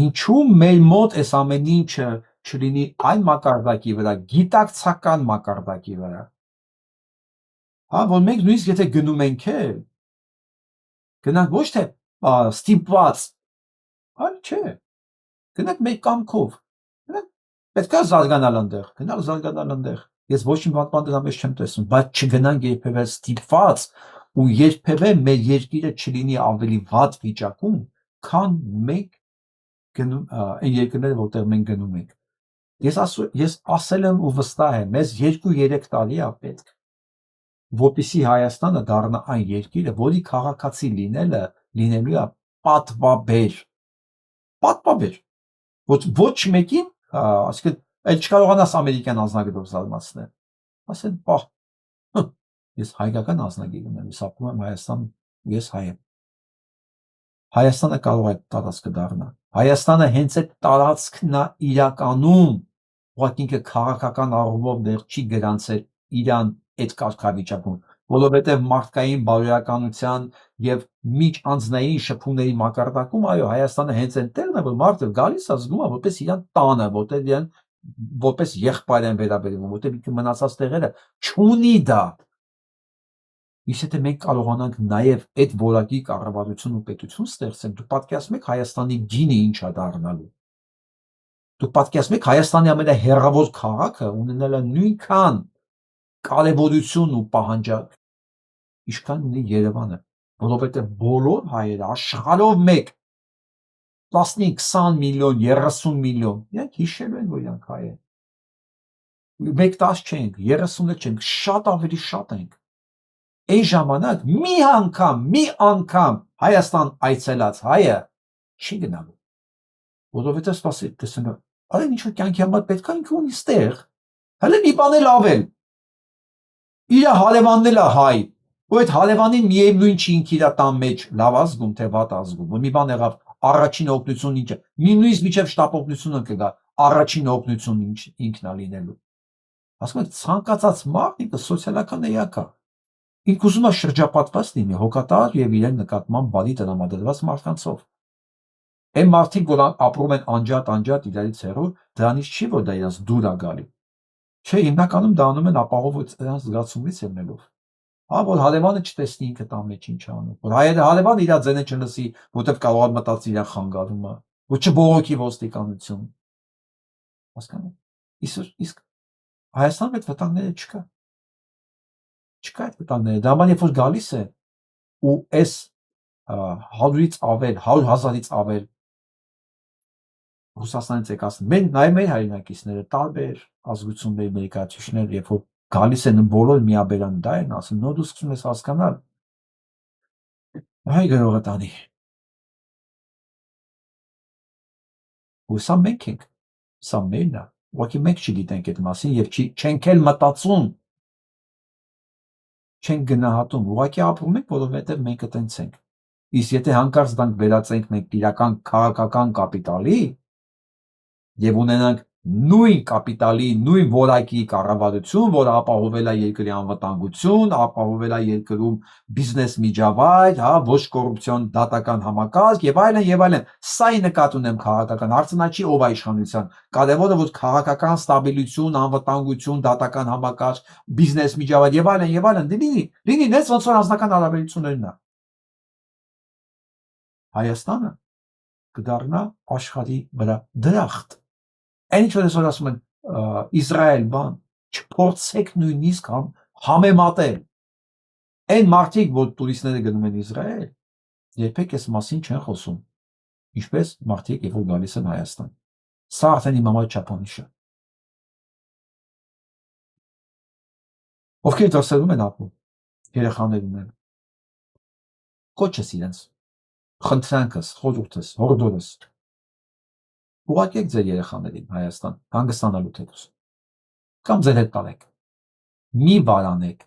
Ինչու մեր մոտ այս ամեն ինչը չլինի այն մակարդակի վրա, գիտակցական մակարդակի վրա։ Հա, որ մենք նույնիսկ եթե գնում ենք էլ, գնանք ոչ թե ստիպված, այլ չէ, գնանք մեր կամքով, պետք է զարգանալ այնտեղ, գնալ զարգանալ այնտեղ։ Ես ոչ մի բան դրա մեջ չեմ տեսնում, բայց չգնանք երբևէ ստիպված ու երբևէ մեր երկիրը չլինի ավելի վատ վիճակում, քան մենք գնում այն երկրները, որտեղ մենք գնում ենք։ Ես ասել եմ ու վստահ եմ, մեզ 2-3 տարի է պետք, որպեսզի Հայաստանը դառնա այն երկիրը, որի քաղաքացի լինելու է պատվաբեր։ Պատվաբեր։ Ոչ մեկին, ասիկան, այլ չկարողանաս ամերիկյան անձնագրով զարմացնել։ Ասեն, պահ, ես հայկական անձնագիր ունեմ, ես ապրում եմ Հայաստանում, ես հայ եմ։ Հայաստանը կարող է տարածքը դառնա։ Հայաստանը հենց այդ տարածքն է իրականում, ուղղակի ինքը քաղաքական առումով դեռ չի գրանցել իրան այդ կարգավիճակում, որովհետև մարդկային բարոյականության եւ միջանձնային շփումների մակարդակում, այո, Հայաստանը հենց այն տեղն է, որ մարդը գալիս է զգում է, որպես իրան տանը, որտեղ իրան որպես եղբայր են վերաբերվում, որտեղ ինքը մնացած տեղերը չունի դա։ Իսկ եթե մենք կարողանանք նաև այդ որակի կառավարություն ու պետություն ստեղծել, դու պատկերացնում եք Հայաստանի գինը ինչ է դառնալու։ Դու պատկերացնում եք Հայաստանի ամենահեռավոր քաղաքը ունենալը նույնքան կարևորություն ու պահանջարկ, ինչքան ունի Երևանը, որովհետև բոլոր հայերը աշխարհով մեկ 15-20 միլիոն, 30 միլիոն, իրենք հիշելու են, որ իրանք հայ են։ 1-10 չենք, 30 չենք, շատ ավելի շատ ենք։ Այն ժամանակ մի անգամ Հայաստան այցելած հայը չի գնալու։ Որովհետև սպասի, տեսնեմ, այ ինչ որ կյանքի համար պետք է ինքը ունի ստեղ, Հələ մի բան էլ ավել։ Իր հարևանն էլ է հայ, ու այդ հարևանին միևնույն չի ինքը իր տան մեջ լավ ազգում, թե վատ ազգում։ Ու մի բան եղավ, առաջին օգնություն ինչը։ Նույնիսկ միջև շտապ օգնությունը կգա, առաջին օգնություն ինքն է լինելու։ Ասում եք, ցանկացած մարդ ինքը սոցիալական էակ է։ Ինքը ուզում է շրջապատված լինի հոգատար եւ իրեն նկատմամբ բարի տրամադրված մարդկանցով։ Այն մարդիկ, որ ապրում են անջատ իրարից հեռու, դրանից չի, որ դա իրենց դուր է գալի։ Չէ, հիմնականում դա անում են ապահով նրանց զգացումից ելնելով։ Որ հարևանը չտեսնի ինքը տան մեջ ինչ անում, որ հարևանը իր ձենը չլսի, որտեղ կարող է մտածի իր խանգարում է, որ չբողոքի ոստիկանություն։ Հասկանու՞մ։ Իսկ Հայաստանում այդ վտանգները չկա։ Չկա այդ վտանգները։ Դա համար երբ որ գալիս է ու այս 100-ից ավել, 100,000-ից ավել Ռուսաստանից եկած նաև մեր հայրենակիցները տարբեր ազգությունների ներկայացուցիչներ, երբ որ գալիս են բոլոր միաբերան դա են ասում, նո դու սկսում ես հասկանալ։ Հայ գրողը տանի։ Ու սա մենք ենք, սա մերն է, ուղղակի մենք չգիտենք այդ մասին եւ չենք էլ մտածում, չենք գնահատում, ուղղակի ապրում ենք, որովհետեւ մենք այտենց ենք։ Իսկ եթե հանկարծ դրանք վերածենք մենք իրական քաղաքական կապիտալի եւ ունենանք նույն կապիտալի, նույն որակի կառավարություն, որը ապահովել է երկրի անվտանգություն, ապահովել է երկրում բիզնես միջավայր, ոչ կոռուպցիոն դատական համակարգ եւ այլն, սա ի նկատի ունեմ քաղաքական հարցը նա չի ով է իշխանության, կարևորը որ քաղաքական ստաբիլություն, անվտանգություն, դատական համակարգ, բիզնես միջավայր եւ այլն լինի նենց ոնց որ անձնական հարաբերություններն է։ Հայաստանը կդառնա աշխարհի վրա դրախտ։ Այն ինչ որ այսօր ասում են Իսրայել բան, չփորձեք նույնիսկ համեմատել։ Այն մարդիկ, որ տուրիստները գնում են Իսրայել, երբեք այս մասին չեն խոսում։ Ինչպես մարդիկ, երբ որ գալիս են Հայաստան։ Սա արդեն իմ համար չափանիշ է։ Ովքեր դրսերում են ապրում, երեխաներ ունեն։ Կոչես իրենց, խնդրանքս, խորհուրդս, հորդորս։ Ուղարկեք ձեր երեխաներին Հայաստան, հանգստանալու թեկուզ։ Կամ ձեր հետ տարեք։ Մի վարանեք։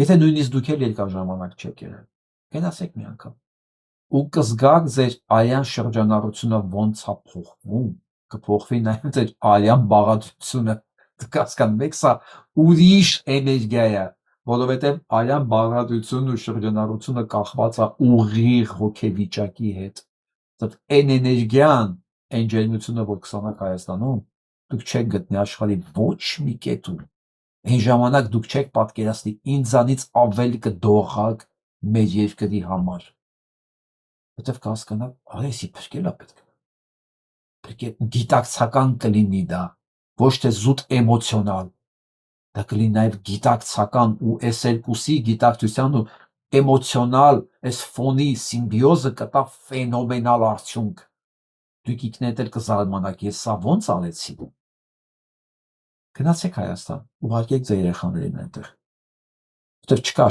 Եթե նույնիսկ դուք էլ երկար ժամանակ չեք եղել, գնացեք մի անգամ։ Ու կզգաք ձեր արյան շրջանառությունը ոնց է փոխվում, կփոխվի նաև ձեր արյան բաղադրությունը։ Դուք հասկանու եք, սա ուրիշ էներգիա է, որովհետև արյան բաղադրությունն ու շրջանառությունը կախված է ուղիղ հոգեվիճակի հետ։ Այն էներգիան, այն ջերմությունը, որ կստանաք Հայաստանում, դուք չեք գտնի աշխարհի ոչ մի կետում։ Այն ժամանակ դուք չեք պատկերացնի ինձանից ավել կդողակ մեր երկրի համար։ Որտեվ կհասկանաք, արեսի փրկելա պետք է։ Գիտակցական կլինի դա, ոչ թե զուտ էմոցիոնալ։ Դա կլինի նաև գիտակցական ու այս երկուսի գիտակցության ու էմոցիոնալ այս ֆոնի սիմբիոզը կտա ֆենոմենալ արդյունք։ Դուք ինքներդ էլ կզարմանաք, ես սա ոնց արեցի։ Գնացեք Հայաստան, ուղարկեք ձեր երեխաներին այնտեղ։ Որտեվ չկա